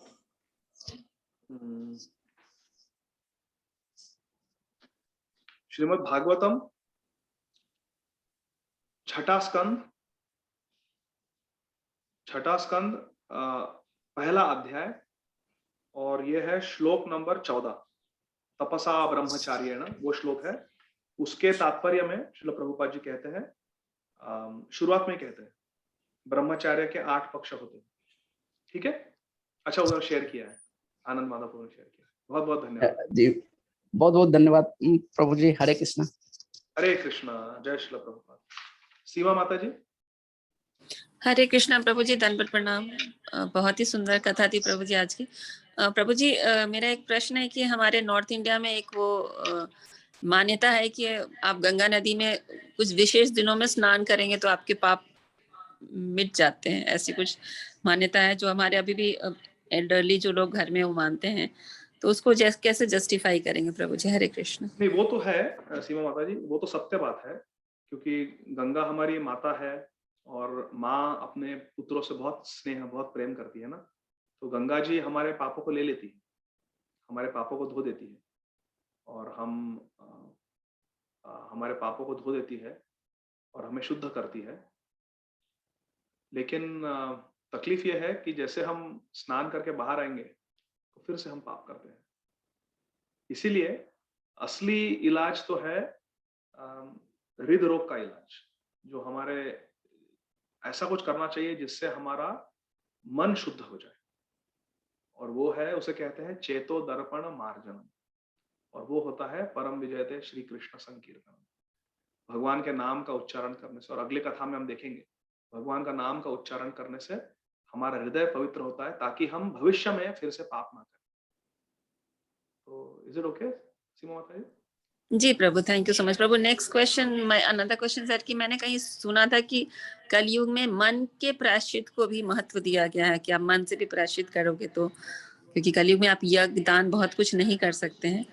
श्रीमद् भागवतम छठा स्कंद पहला अध्याय, और यह है श्लोक नंबर 14, तपसा ब्रह्मचार्येण, वो श्लोक है। उसके तात्पर्य में श्रील प्रभुपाद जी कहते हैं, शुरुआत में कहते हैं ब्रह्मचार्य के 8 पक्ष होते हैं। ठीक है, अच्छा उन्होंने शेयर किया है, आनंद माधव ने शेयर किया। बहुत बहुत धन्यवाद जी, बहुत बहुत धन्यवाद प्रभु जी। हरे कृष्णा। हरे कृष्णा। जय श्रील प्रभुपाद। सीमा माता जी। हरे कृष्णा प्रभु जी, दंडवत प्रणाम। बहुत ही सुंदर कथा थी प्रभु जी आज की। प्रभु जी मेरा एक प्रश्न है कि हमारे नॉर्थ इंडिया में एक वो मान्यता है कि आप गंगा नदी में कुछ विशेष दिनों में स्नान करेंगे तो आपके पाप मिट जाते हैं, ऐसी कुछ मान्यता है जो हमारे अभी भी एल्डरली जो लोग घर में वो मानते हैं, तो उसको कैसे जस्टिफाई करेंगे प्रभु जी? हरे कृष्ण। नहीं, वो तो है सीमा माता जी, वो तो सत्य बात है, क्योंकि गंगा हमारी माता है और माँ अपने पुत्रों से बहुत स्नेह, बहुत प्रेम करती है ना, तो गंगा जी हमारे पापों को ले लेती है, हमारे पापों को धो देती है, और हमारे पापों को धो देती है और हमें शुद्ध करती है। लेकिन तकलीफ ये है कि जैसे हम स्नान करके बाहर आएंगे तो फिर से हम पाप करते हैं। इसीलिए असली इलाज तो है हृदय रोग का इलाज, जो हमारे ऐसा कुछ करना चाहिए जिससे हमारा मन शुद्ध हो जाए, और वो है, उसे कहते हैं चेतो दर्पण मार्जनम, और वो होता है परम विजयते श्री कृष्ण संकीर्तन। भगवान के नाम का उच्चारण करने से, और अगली कथा में हम देखेंगे, भगवान का नाम का उच्चारण करने से हमारा हृदय पवित्र होता है, ताकि हम भविष्य में फिर से पाप ना करें। तो इज इट ओके सीमा माता जी? जी प्रभु, थैंक यू सो मच प्रभु। Next question, another question sir, कि मैंने कहीं सुना था कि कलयुग में मन के प्रायश्चित को भी महत्व दिया गया है कि आप मन से भी प्रायश्चित करोगे तो, क्योंकि कलयुग में आप यज्ञ दान बहुत कुछ नहीं कर सकते हैं,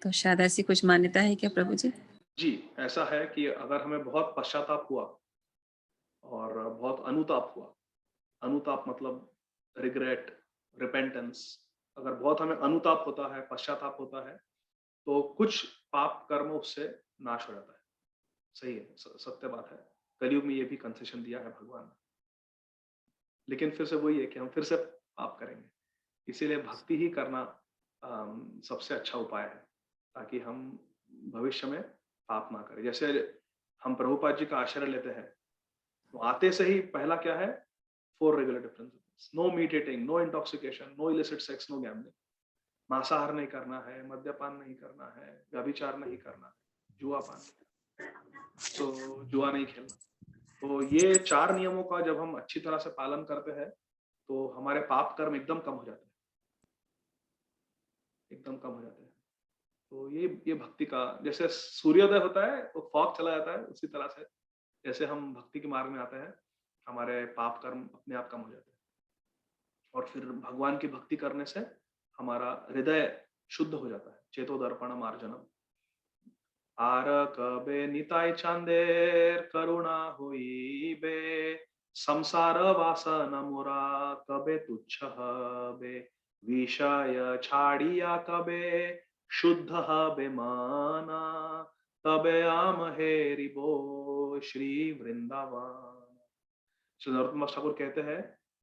तो शायद ऐसी कुछ मान्यता है क्या प्रभु जी? जी, ऐसा है कि अगर हमें बहुत पश्चाताप हुआ और बहुत अनुताप हुआ, अनुताप मतलब रिग्रेट, रिपेंटेंस, अगर बहुत हमें अनुताप होता है, पश्चाताप होता है, तो कुछ पाप कर्म उससे नाश हो जाता है। सही है, सत्य बात है। कलयुग में ये भी कंसेशन दिया है भगवान ने, लेकिन फिर से वही है कि हम फिर से पाप करेंगे। इसीलिए भक्ति ही करना सबसे अच्छा उपाय है, ताकि हम भविष्य में पाप ना करें। जैसे हम प्रभुपाद जी का आश्रय लेते हैं, तो आते से ही पहला क्या है, 4 regulatory principles, no meat eating, no intoxication, no illicit sex, no gambling. मांसाहार नहीं करना है, मद्यपान नहीं करना है, व्यभिचार नहीं करना है, जुआ नहीं खेलना। तो ये 4 नियमों का जब हम अच्छी तरह से पालन करते हैं, तो हमारे पाप कर्म एकदम कम हो जाते हैं, एकदम कम हो जाते हैं। तो ये भक्ति का, जैसे सूर्योदय होता है तो फॉग चला जाता है, उसी तरह से जैसे हम भक्ति के मार्ग में आते हैं, हमारे पाप कर्म अपने आप कम हो जाते हैं, और फिर भगवान की भक्ति करने से हमारा हृदय शुद्ध हो जाता है। चेतो दर्पण मार्जनम। आर कबे निताय चांदेर करुणा होइबे, संसार वासन मोरा कबे तुच्छ हबे, विषय छाड़िया कबे शुद्ध हबे माना, तबे आम हेरिबो श्री वृंदावन। श्री नरोत्तम ठाकुर कहते हैं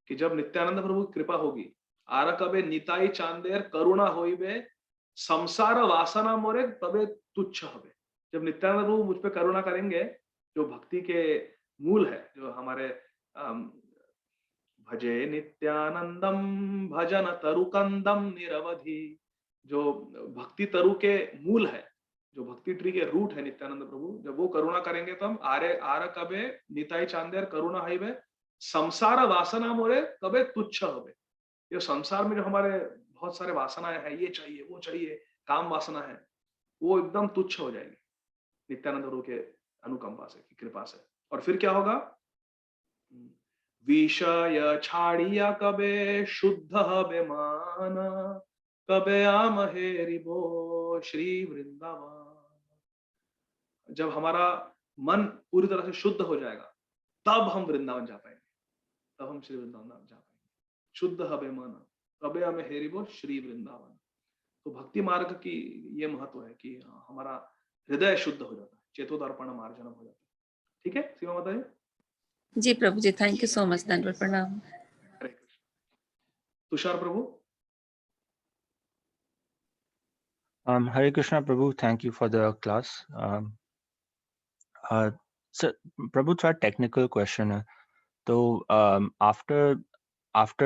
कि जब नित्यानंद प्रभु की कृपा होगी, आर कबे निताई चांदेर करुणा होइबे, संसार वासना मोरे तबे तुच्छ हबे। जब नित्यानंद प्रभु मुझ पे करुणा करेंगे, जो भक्ति के मूल है, जो हमारे भजे नित्यानंदम भजन तरुकंदम निरवधि, जो भक्ति तरु के मूल है, जो भक्ति ट्री के रूट है नित्यानंद प्रभु, जब वो करुणा करेंगे तो हम आर कबे निताई चांदेर करुणा हईबे, संसार वासना मोरे कबे तुच्छ हबे। ये संसार में जो हमारे बहुत सारे वासनाएं हैं, ये चाहिए वो चाहिए, काम वासना है, वो एकदम तुच्छ हो जाएगी नित्यानंद प्रभु के अनुकंपा से, की कृपा से। और फिर क्या होगा, विषय छाड़िया कबे शुद्ध हबे माना, कबे आम हेरिबो श्री वृंदावन। जब हमारा मन पूरी तरह से शुद्ध हो जाएगा, तब हम वृंदावन जा पाएंगे, तब हम श्री वृंदावन जा पाएंगे। शुद्ध हबे माना कबे आम हेरिबो श्री वृंदावन। तो भक्ति मार्ग की ये महत्व है कि हमारा हृदय शुद्ध हो जाता है, चेतो दर्पण मार्जनम हो जाता है। ठीक है सीमा माता जी? जी प्रभु जी, थैंक यू सो मच, दंडवत प्रणाम। हरे कृष्ण। तुषार प्रभु। Hare Krishna Prabhu, thank you for the class. So Prabhu, थोड़ा technical question है. So after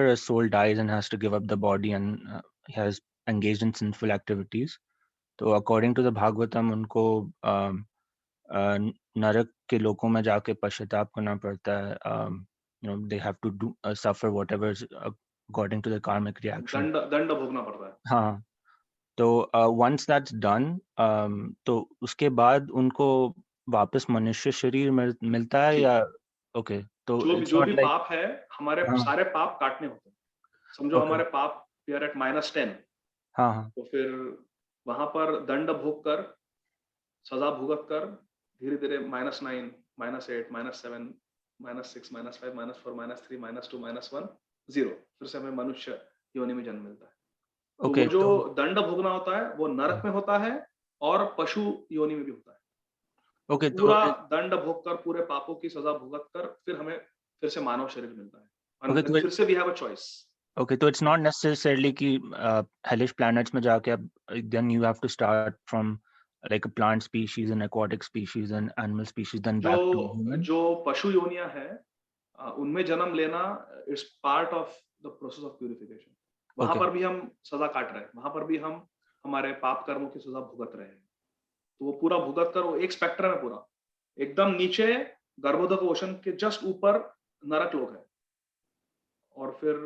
a soul dies and has to give up the body and has engaged in sinful activities, तो according to the Bhagavatam उनको नरक के लोकों में जाके पश्चाताप करना पड़ता है. They have to do suffer whatever is according to the karmic reaction. दंड भोगना पड़ता है. हाँ. तो once that's done, तो उसके बाद उनको वापस मनुष्य शरीर मिलता है या? ओके, तो जो भी पाप है, हमारे सारे पाप काटने होते हैं. समझो Okay. हमारे पाप वी आर एट -10, हाँ हाँ तो फिर वहां पर दंड भोग कर, सजा भुगत कर, धीरे धीरे -9, -8, -7, -6, -5, -4, -3, -2, -1, 0, फिर से हमें मनुष्य योनि में जन्म मिलता है। तो ओके वो जो तो दंड भोगना होता है वो नरक में होता है और पशु योनि में भी होता है। ओके तो पूरा दंड भोग कर, पूरे पापों की सजा भुगत कर, फिर हमें फिर से मानव शरीर मिलता है। ओके और फिर से we have a choice. Okay तो इट्स नॉट नेसेसरली कि हेलिश प्लैनेट्स में जाके अब then you have to start from like a plant species and aquatic species and animal species then back to human. जो पशु योनियां है उनमें जन्म लेना it's part of the process of purification. वहां Okay. पर भी हम सजा काट रहे हैं, वहां पर भी हम हमारे पाप कर्मों की सजा भुगत रहे हैं। तो वो पूरा भुगत कर वो एक स्पेक्ट्रम है पूरा, एकदम नीचे गर्भोदक ओशन के जस्ट ऊपर नरक लोक है, और फिर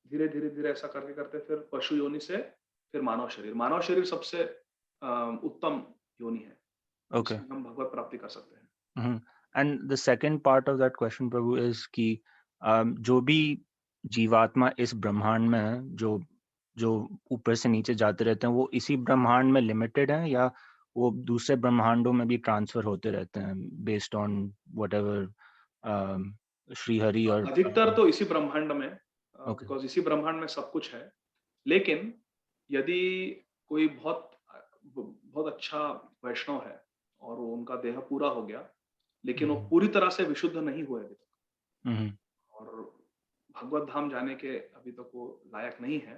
धीरे धीरे धीरे ऐसा करते करते फिर पशु योनि से फिर मानव शरीर। मानव शरीर सबसे उत्तम योनि है, Okay. जिसमें हम भगवत प्राप्ति कर सकते हैं। And the second part of that question Prabhu is कि जो भी जीवात्मा इस ब्रह्मांड में है, जो जो ऊपर से नीचे जाते रहते हैं, वो इसी ब्रह्मांड में लिमिटेड है या वो दूसरे ब्रह्मांडों में भी ट्रांसफर होते रहते हैं based on whatever Shri Hari और अधिकतर तो इसी ब्रह्मांड में, Okay. बिकॉज इसी ब्रह्मांड में सब कुछ है। लेकिन यदि कोई बहुत अच्छा वैष्णव है और वो उनका देह पूरा हो गया, लेकिन वो पूरी तरह से विशुद्ध नहीं हुए अभी तक, हम्म, और भगवत धाम जाने के अभी तक वो लायक नहीं है,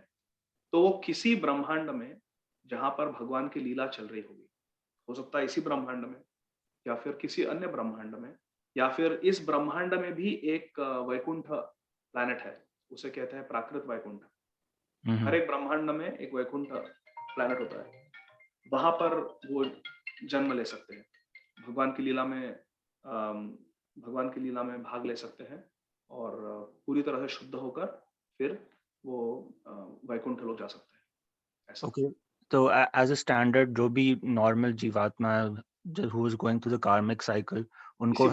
तो वो किसी ब्रह्मांड में जहां पर भगवान की लीला चल रही होगी, हो सकता है इसी ब्रह्मांड में या फिर किसी अन्य ब्रह्मांड में, या फिर इस ब्रह्मांड में भी एक वैकुंठ प्लैनेट है, उसे कहते हैं प्राकृत वैकुंठ। हर एक ब्रह्मांड में एक वैकुंठ प्लैनेट होता है, वहां पर वो जन्म ले सकते हैं, भगवान की लीला में भाग ले सकते हैं, और पूरी तरह से शुद्ध होकर फिर वो वैकुंठ लोग जा सकते हैं, ऐसा। Okay. तो एज अ स्टैंडर्ड जो भी नॉर्मल जीवात्मा है who is going through the karmic cycle, उनको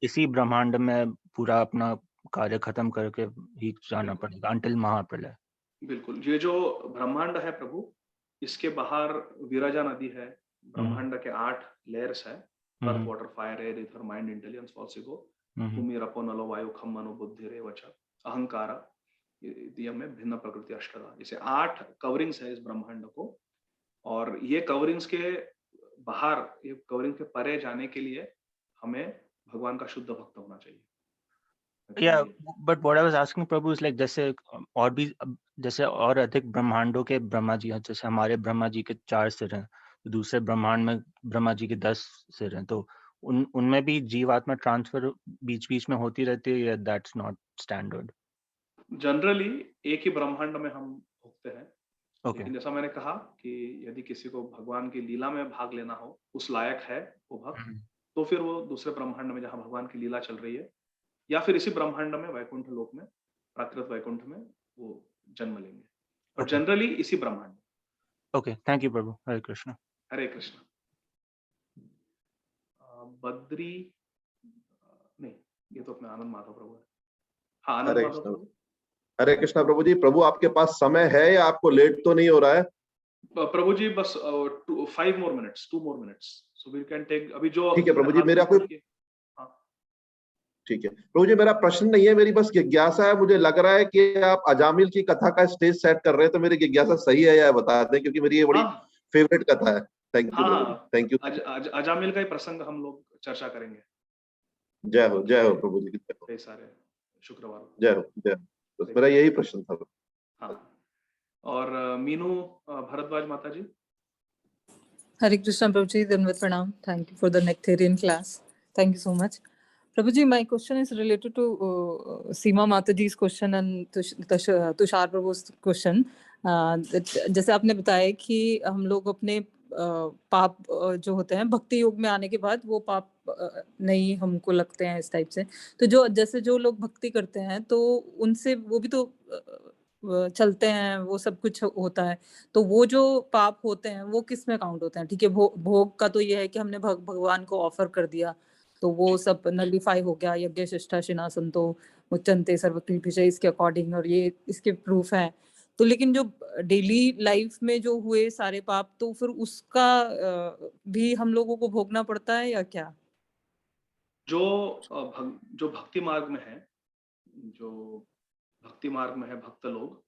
इसी ब्रह्मांड में पूरा अपना कार्य खत्म करके ही जाना पड़ेगा until महाप्रलय। बिल्कुल, ये जो ब्रह्मांड है प्रभु, इसके बाहर विराजा नदी है, ब्रह्मांड के 8 लेयर्स है, earth water fire air ether mind intelligence false ego, भूमि रपो नलो वायु खम मनो बुद्धि रेवच अहंकार, ये में भिन्न प्रकृति अष्टधा, जैसे 8 कवरिंग्स है इस ब्रह्मांड को। और ये कवरिंग्स के बाहर, ये कवरिंग के परे जाने के लिए हमें भगवान का शुद्ध भक्त होना चाहिए। Yeah, but what I was asking Prabhu is like जैसे और भी जैसे और अधिक ब्रह्मांडों के ब्रह्मा जी हैं, जैसे हमारे ब्रह्मा जी के 4 सिर हैं, तो दूसरे ब्रह्मांड में ब्रह्मा जी के 10 सिर हैं, तो उनमें भी जीवात्मा ट्रांसफर बीच बीच में होती रहती है या दैट्स नॉट स्टैंडर्ड? जनरली एक ही ब्रह्मांड में हम भोगते हैं। Okay. लेकिन जैसा मैंने कहा कि यदि किसी को भगवान की लीला में भाग लेना हो, उस लायक है वो भक्त, तो फिर वो दूसरे ब्रह्मांड में जहां भगवान की लीला चल रही है, या फिर इसी ब्रह्मांड में वैकुंठ लोक में, प्राकृत वैकुंठ में वो जन्म लेंगे, और जनरली इसी ब्रह्मांड में। ओके, थैंक यू प्रभु। हरे कृष्ण। हरे कृष्ण। बद्री नहीं, ये तो अपने आनंद माधव प्रभु है। हाँ, आनंद माधव प्रभु। हरे कृष्णा प्रभु जी। प्रभु आपके पास समय है या आपको लेट तो नहीं हो रहा है? प्रभु जी बस 5 more minutes, 2 more minutes, so we can take अभी जो। ठीक है प्रभु जी, मेरा कोई, ठीक है प्रभु जी, मेरा प्रश्न नहीं है, मेरी बस जिज्ञासा है। मुझे लग रहा है कि आप अजामिल की कथा का स्टेज सेट कर रहे हैं, तो मेरी जिज्ञासा सही है या बता दें, क्योंकि मेरी ये बड़ी फेवरेट कथा है। Thank you, thank you. Ajamil का ही प्रसंग हम लोग चर्चा करेंगे। जय हो प्रभु जी। कई सारे शुक्रवार। जय हो, बस मेरा यही प्रश्न था। हाँ, और मीनू भारद्वाज माता जी। हरे कृष्ण प्रभु जी, धन्यवाद, प्रणाम। Thank you for the nectarian class. Thank you so much. Prabhuji, my question is related to Seema Mataji's question and Tushar Prabhu's question. जैसे आपने बताया कि हम लोग अपने पाप जो होते हैं भक्ति योग में आने के बाद वो पाप नहीं हमको लगते हैं इस टाइप से। तो जो लोग भक्ति करते हैं तो उनसे वो भी तो चलते हैं, वो सब कुछ होता है, तो वो जो पाप होते हैं वो किस में काउंट होते हैं? ठीक है, भोग का तो ये है कि हमने भगवान को ऑफर कर दिया, तो वो सब नलिफाई हो गया, यज्ञ शिष्टा शिनासंतो मुच्यन्ते सर्वकिल्बिषैः इसके अकॉर्डिंग, और ये इसके प्रूफ है। तो लेकिन जो डेली लाइफ में जो हुए सारे पाप, तो फिर उसका भी हम लोगों को भोगना पड़ता है या क्या? जो भक्ति मार्ग में है, जो भक्ति मार्ग में है भक्त लोग,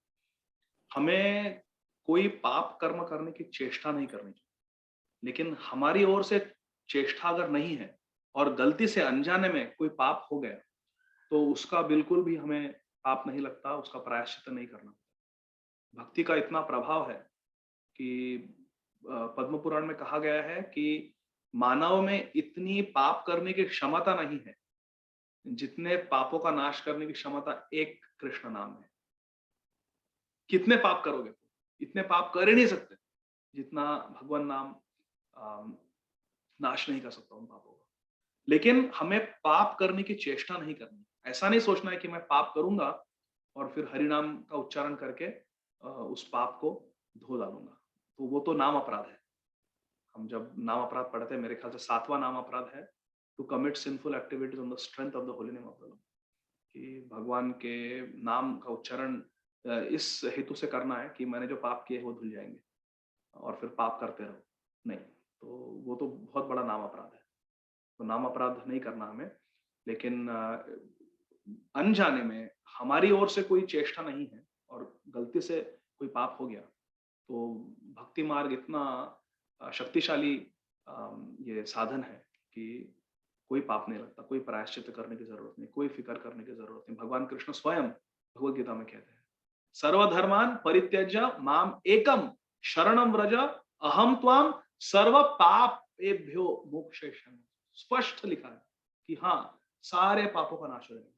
हमें कोई पाप कर्म करने की चेष्टा नहीं करनी चाहिए। लेकिन हमारी ओर से चेष्टा अगर नहीं है और गलती से अनजाने में कोई पाप हो गया, तो उसका बिल्कुल भी हमें पाप नहीं लगता, उसका प्रायश्चित नहीं करना। भक्ति का इतना प्रभाव है कि पद्म पुराण में कहा गया है कि मानव में इतनी पाप करने की क्षमता नहीं है जितने पापों का नाश करने की क्षमता एक कृष्ण नाम है। कितने पाप करोगे? इतने पाप कर ही नहीं सकते जितना भगवान नाम नाश नहीं कर सकता उन पापों का। लेकिन हमें पाप करने की चेष्टा नहीं करनी। ऐसा नहीं सोचना है कि मैं पाप करूंगा और फिर हरि नाम का उच्चारण करके उस पाप को धो डालूंगा। तो वो तो नाम अपराध है। हम जब नाम अपराध पढ़ते हैं, मेरे ख्याल से 7वां नाम अपराध है, to commit sinful activities on the strength of the holy name of the Lord, कि भगवान के नाम का उच्चारण इस हेतु से करना है कि मैंने जो पाप किए वो धुल जाएंगे और फिर पाप करते रहो। नहीं, तो वो तो बहुत बड़ा नाम अपराध है। तो नाम अपराध नहीं करना हमें। लेकिन अनजाने में हमारी ओर से कोई चेष्टा नहीं है और गलती से कोई पाप हो गया, तो भक्ति मार्ग इतना शक्तिशाली ये साधन है कि कोई पाप नहीं लगता, कोई प्रायश्चित करने की जरूरत नहीं, कोई फिक्र करने की जरूरत नहीं। भगवान कृष्ण स्वयं भगवद गीता में कहते हैं, सर्वधर्मान परित्यज्य माम एकम शरणम व्रज अहम त्वाम सर्व पापेभ्यो मोक्षयिष्यामि। स्पष्ट लिखा है कि हाँ, सारे पापों का नाश हो जाएगा,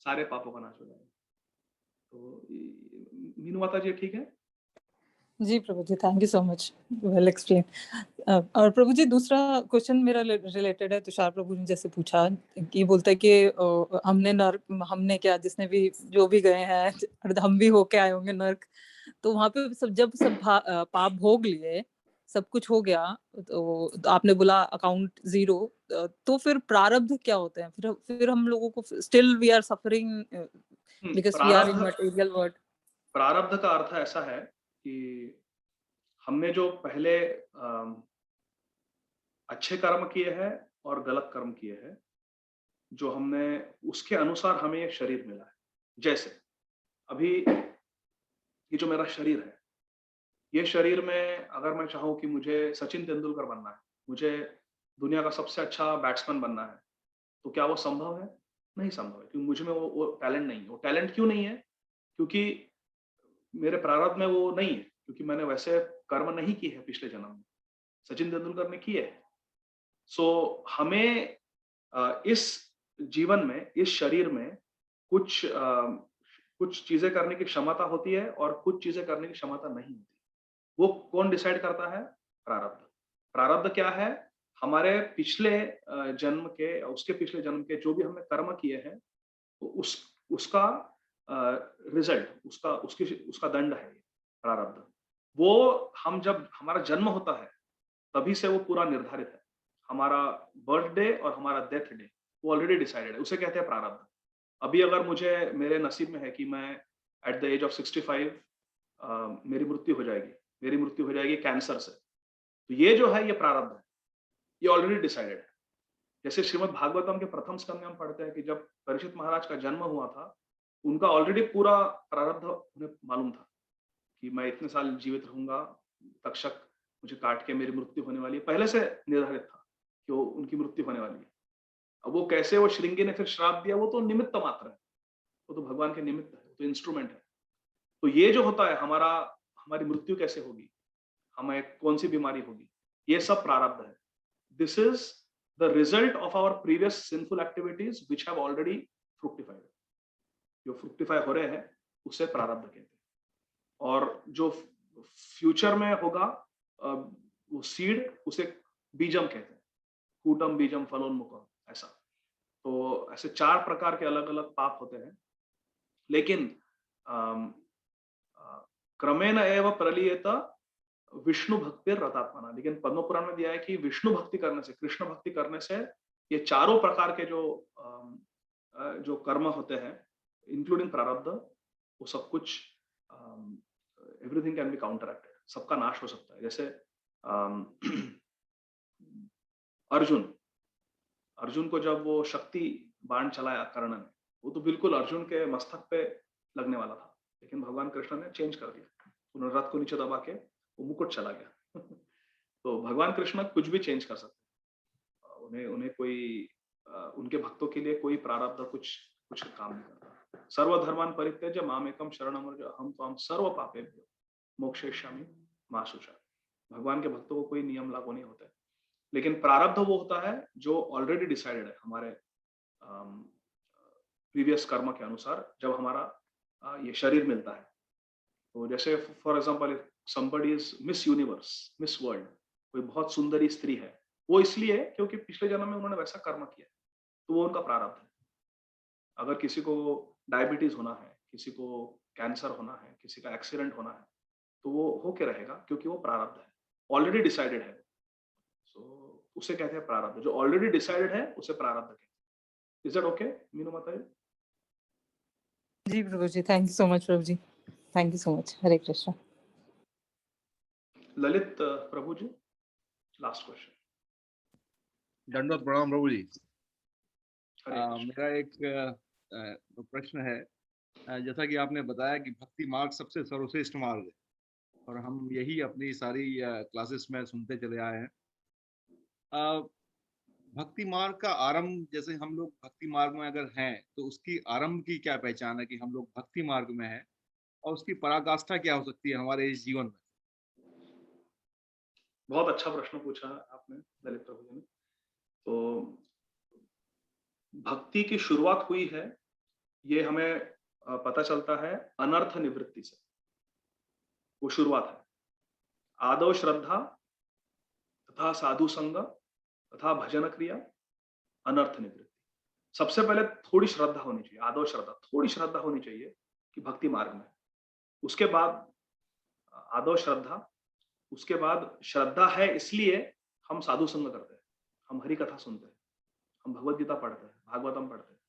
सारे पापों का नाश हो जाएगा। तो मीनू माता जी ठीक है? जी प्रभु जी, thank you so much, well explain. और प्रभु जी, दूसरा क्वेश्चन मेरा रिलेटेड है। तुषार प्रभु ने जैसे पूछा कि बोलते हैं कि हमने क्या, जिसने भी जो भी गए हैं, हम भी होके आए होंगे नर्क, तो वहां पे जब सब पाप भोग लिए, सब कुछ हो गया, तो आपने बोला अकाउंट 0, तो फिर प्रारब्ध क्या होते हैं? फिर हम लोगों को still we are suffering because we are in material world. प्रारब्ध का अर्थ ऐसा है कि हमने जो पहले अच्छे कर्म किए हैं और गलत कर्म किए हैं, जो हमने उसके अनुसार हमें ये शरीर मिला है। जैसे अभी ये जो मेरा शरीर है, ये शरीर में अगर मैं चाहूं कि मुझे सचिन तेंदुलकर बनना है, मुझे दुनिया का सबसे अच्छा बैट्समैन बनना है, तो क्या वो संभव है? नहीं संभव है, क्योंकि मुझ में वो टैलेंट नहीं है। वो टैलेंट क्यों नहीं है? क्योंकि मेरे प्रारब्ध में वो नहीं है, क्योंकि मैंने वैसे कर्म नहीं किए हैं पिछले जन्म में। सचिन तेंदुलकर ने किए है। सो हमें इस जीवन में, इस शरीर में कुछ चीजें करने की क्षमता होती है और कुछ चीजें करने की क्षमता नहीं होती। वो कौन डिसाइड करता है? प्रारब्ध। प्रारब्ध क्या है? हमारे पिछले जन्म के, उसके पिछले जन्म के जो भी हमने कर्म किए हैं, तो उसका रिजल्ट, उसका दंड है प्रारब्ध। वो हम जब हमारा जन्म होता है तभी से वो पूरा निर्धारित है। हमारा बर्थडे और हमारा डेथ डे वो ऑलरेडी डिसाइडेड है, उसे कहते हैं प्रारब्ध। अभी अगर मुझे, मेरे नसीब में है कि मैं एट द एज ऑफ 65 मेरी मृत्यु हो जाएगी कैंसर से, तो ये जो है ये प्रारब्ध है, ये ऑलरेडी डिसाइडेड है। जैसे श्रीमद् भागवतम के प्रथम स्कंद में हम पढ़ते हैं कि जब परीक्षित महाराज का जन्म हुआ था, उनका ऑलरेडी पूरा प्रारब्ध उन्हें मालूम था कि मैं इतने साल जीवित रहूंगा, तक्षक मुझे काट के मेरी मृत्यु होने वाली है। पहले से निर्धारित था कि वो उनकी मृत्यु होने वाली है। अब वो कैसे, वो श्रृंगी ने फिर श्राप दिया, वो तो निमित्त मात्र है, वो तो भगवान के निमित्त है, तो इंस्ट्रूमेंट है। तो ये जो होता है, हमारी मृत्यु कैसे होगी, हमें कौन सी बीमारी होगी, ये सब प्रारब्ध है। This is the result of our previous sinful activities which have already fructified. जो फ्रुक्टिफाई हो रहे हैं उसे प्रारब्ध कहते हैं। और जो फ्यूचर में होगा वो सीड, उसे बीजम कहते हैं। कूटम बीजम फलोन्मुखम, ऐसा। तो ऐसे 4 प्रकार के अलग अलग पाप होते हैं। लेकिन क्रमेण एव प्रलीयत विष्णु भक्ति रतात्मना। लेकिन पद्म पुराण में दिया है कि विष्णु भक्ति करने से, कृष्ण भक्ति करने से ये चारों प्रकार के जो कर्म होते हैं इंक्लूडिंग प्रारब्ध, वो सब कुछ एवरीथिंग कैन बी काउंटरएक्टेड, सबका नाश हो सकता है। जैसे अर्जुन को जब वो शक्ति बाण चलाया कर्ण ने, वो तो बिल्कुल अर्जुन के मस्तक पे लगने वाला था, लेकिन भगवान कृष्ण ने चेंज कर दिया, उन्होंने रथ को नीचे दबा के वो मुकुट चला गया। तो भगवान कृष्ण कुछ भी चेंज कर सकते हैं, उन्हें कोई उनके भक्तों के लिए कोई प्रारब्ध कुछ काम नहीं करता। सर्वधर्मान परित्यज्य मामेकम शरणम व्रज अहम त्वां सर्व पापेभ्यो मोक्षयिष्यामि मा शुचा। भगवान के भक्तों को कोई नियम लागू नहीं होते, लेकिन प्रारब्ध वो होता है जो ऑलरेडी डिसाइडेड है हमारे प्रीवियस कर्म के अनुसार। जब हमारा ये शरीर मिलता है, तो जैसे for example somebody is miss universe, miss world, कोई बहुत सुंदरी स्त्री है, वो इसलिए क्योंकि पिछले जन्म में उन्होंने वैसा कर्म किया, तो वो उनका प्रारब्ध है। अगर किसी को डायबिटीज होना है, किसी को कैंसर होना है, किसी का एक्सीडेंट होना है, तो वो होके रहेगा क्योंकि वो प्रारब्ध है, ऑलरेडी डिसाइडेड है। सो उसे कहते हैं प्रारब्ध, जो ऑलरेडी डिसाइडेड है उसे प्रारब्ध कहते हैं। इज दैट ओके मीनू माता जी? जी प्रभु जी, थैंक यू सो मच प्रभु जी, thank you so much. Hare Krishna. Lalit प्रभु जी, लास्ट क्वेश्चन। दंडवत प्रणाम प्रभु जी। हरे कृष्ण। मेरा एक प्रश्न है, जैसा कि आपने बताया कि भक्ति मार्ग सबसे सर्वश्रेष्ठ मार्ग है, और हम यही अपनी सारी क्लासेस में सुनते चले आए हैं। भक्ति मार्ग का आरंभ, जैसे हम लोग भक्ति मार्ग में अगर हैं, तो उसकी आरंभ की क्या पहचान है कि हम लोग भक्ति मार्ग में हैं, और उसकी पराकाष्ठा क्या हो सकती है हमारे इस जीवन में? बहुत अच्छा प्रश्न पूछा आपने ललित प्रभु जी ने। तो भक्ति की शुरुआत हुई है, ये हमें पता चलता है अनर्थ निवृत्ति से, वो शुरुआत है। आदौ श्रद्धा तथा साधु संग तथा भजन क्रिया अनर्थ निवृत्ति। सबसे पहले थोड़ी श्रद्धा होनी चाहिए, आदौ श्रद्धा, थोड़ी श्रद्धा होनी चाहिए कि भक्ति मार्ग में। उसके बाद आदौ श्रद्धा, उसके बाद श्रद्धा है इसलिए हम साधु संग करते हैं, हम हरि कथा सुनते हैं, हम भगवत गीता पढ़ते हैं, भागवतम पढ़ते हैं।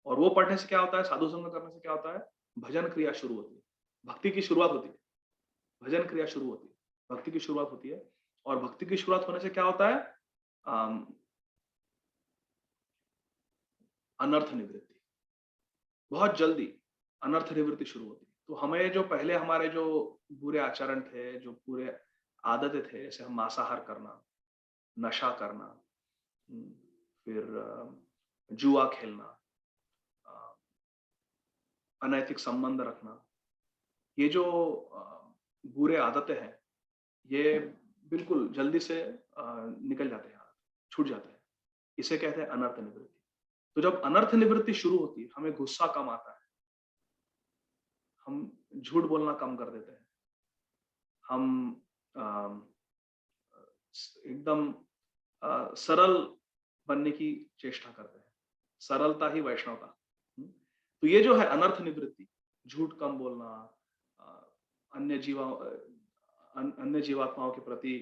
और वो पढ़ने से क्या होता है, साधु संग करने से क्या होता है, भजन क्रिया शुरू होती है, भक्ति की शुरुआत होती है, भजन क्रिया शुरू होती है, भक्ति की शुरुआत होती है। और भक्ति की शुरुआत होने से क्या होता है, अनर्थ निवृत्ति, बहुत जल्दी अनर्थ निवृत्ति शुरू होती है। तो हमें जो पहले हमारे जो बुरे आचरण थे, जो पूरे आदतें थे, जैसे हम मांसाहार करना, नशा करना, फिर जुआ खेलना, अनैतिक संबंध रखना, ये जो बुरे आदतें हैं, ये बिल्कुल जल्दी से निकल जाते हैं, छूट जाते हैं। इसे कहते हैं अनर्थ निवृत्ति। तो जब अनर्थ निवृत्ति शुरू होती है, हमें गुस्सा कम आता है, हम झूठ बोलना कम कर देते हैं, हम एकदम सरल बनने की चेष्टा करते हैं। सरलता ही वैष्णवता। तो ये जो है अनर्थ निवृत्ति, झूठ कम बोलना, अन्य जीवात्माओं के प्रति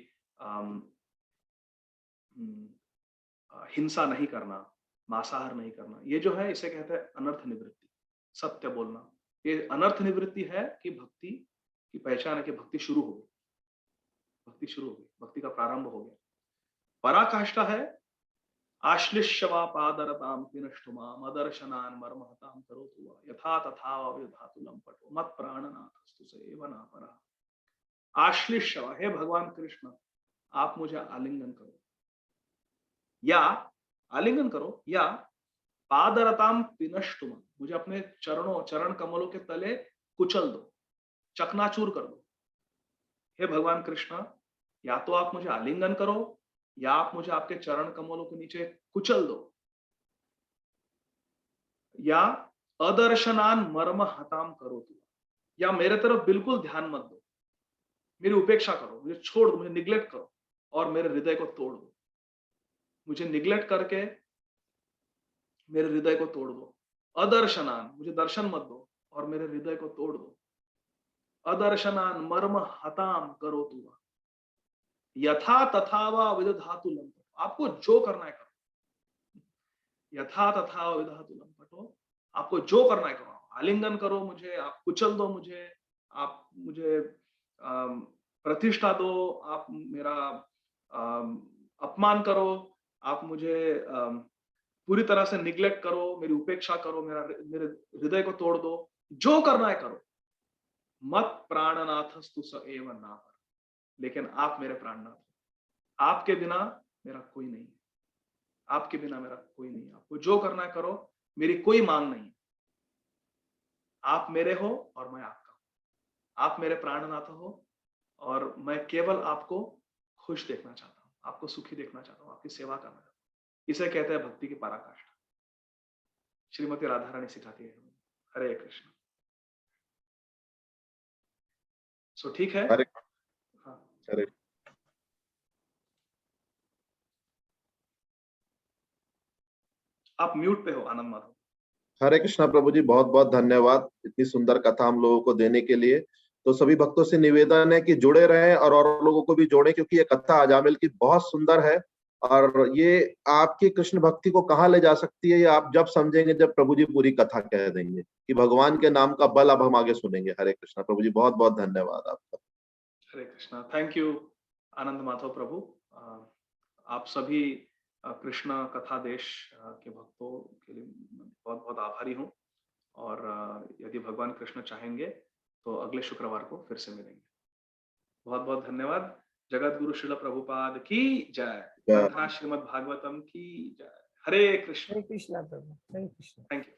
हिंसा नहीं करना, मांसाहार नहीं करना, ये जो है इसे कहते हैं अनर्थ निवृत्ति। सत्य बोलना, ये अनर्थ निवृत्ति है कि भक्ति की पहचान है कि भक्ति शुरू हो गई, भक्ति शुरू हो गई, भक्ति का प्रारंभ हो गया। पराकाष्ठा है आश्लिष्यवा पादरताम पिनष्टुमाम अदर्शनान मर्महताम करोतु वा यथा तथा विधातु लंपटो मत प्राणनाथस्तु सेव ना परा। आश्लिष्यवा, हे भगवान कृष्ण आप मुझे आलिंगन करो, या आलिंगन करो, या पादरताम पिनष्टुम, मुझे अपने चरण कमलों के तले कुचल दो, चकनाचूर कर दो। हे भगवान कृष्ण, या तो आप मुझे आलिंगन करो, या आप मुझे आपके चरण कमलों के नीचे कुचल दो, या अदर्शनान मर्म हताम करो तू, या मेरे तरफ बिल्कुल ध्यान मत दो, मेरी उपेक्षा करो, मुझे छोड़ दो, मुझे निग्लेक्ट करो और मेरे हृदय को तोड़ दो। मुझे निग्लेक्ट करके मेरे हृदय को तोड़ दो। अदर्शनान, मुझे दर्शन मत दो और मेरे हृदय को तोड़ दो। अदर्शनान मर्म हताम करो तू यथा तथा वा विदधातु लंपट, आपको जो करना है करो, यथा तथा विदहतु लम्पटो, आपको जो करना है करो, आलिंगन करो मुझे, आप कुचल दो मुझे, आप मुझे प्रतिष्ठा दो, आप मेरा अपमान करो, आप मुझे पूरी तरह से निग्लेक्ट करो, मेरी उपेक्षा करो, मेरे हृदय को तोड़ दो, जो करना है करो, मत प्राणनाथस्तु स एव नापर, लेकिन आप मेरे प्राणनाथ हो, आपके बिना मेरा कोई नहीं है, आपके बिना मेरा कोई नहीं है, आपको जो करना है करो, मेरी कोई मांग नहीं है, आप मेरे हो और मैं आपका हूं, आप मेरे प्राणनाथ हो और मैं केवल आपको खुश देखना चाहता हूं, आपको सुखी देखना चाहता हूं, आपकी सेवा करना चाहता हूं। इसे कहते हैं भक्ति की पराकाष्ठा। श्रीमती राधा रानी सिखाती है। हरे कृष्ण। सो ठीक है। हरे हाँ, हरे आप म्यूट पे हो आनंद माधव। हरे कृष्णा प्रभु जी, बहुत बहुत धन्यवाद इतनी सुंदर कथा हम लोगों को देने के लिए। तो सभी भक्तों से निवेदन है कि जुड़े रहें और लोगों को भी जोड़ें, क्योंकि ये कथा अजामिल की बहुत सुंदर है और ये आपकी कृष्ण भक्ति को कहाँ ले जा सकती है ये आप जब समझेंगे, जब प्रभु जी पूरी कथा कह देंगे कि भगवान के नाम का बल अब हम आगे सुनेंगे। हरे कृष्णा प्रभु जी, बहुत बहुत धन्यवाद आपका। हरे कृष्णा। थैंक यू आनंद माधव प्रभु। आप सभी कृष्ण कथा देश के भक्तों के लिए बहुत बहुत आभारी हूँ और यदि भगवान कृष्ण चाहेंगे तो अगले शुक्रवार को फिर से मिलेंगे। बहुत बहुत धन्यवाद। जगत गुरु श्रील प्रभुपाद की जय। जय। ग्रंथराज श्रीमद् भागवतम की जय। हरे कृष्ण। हरे कृष्णा प्रभु, हरे कृष्णा। Thank you.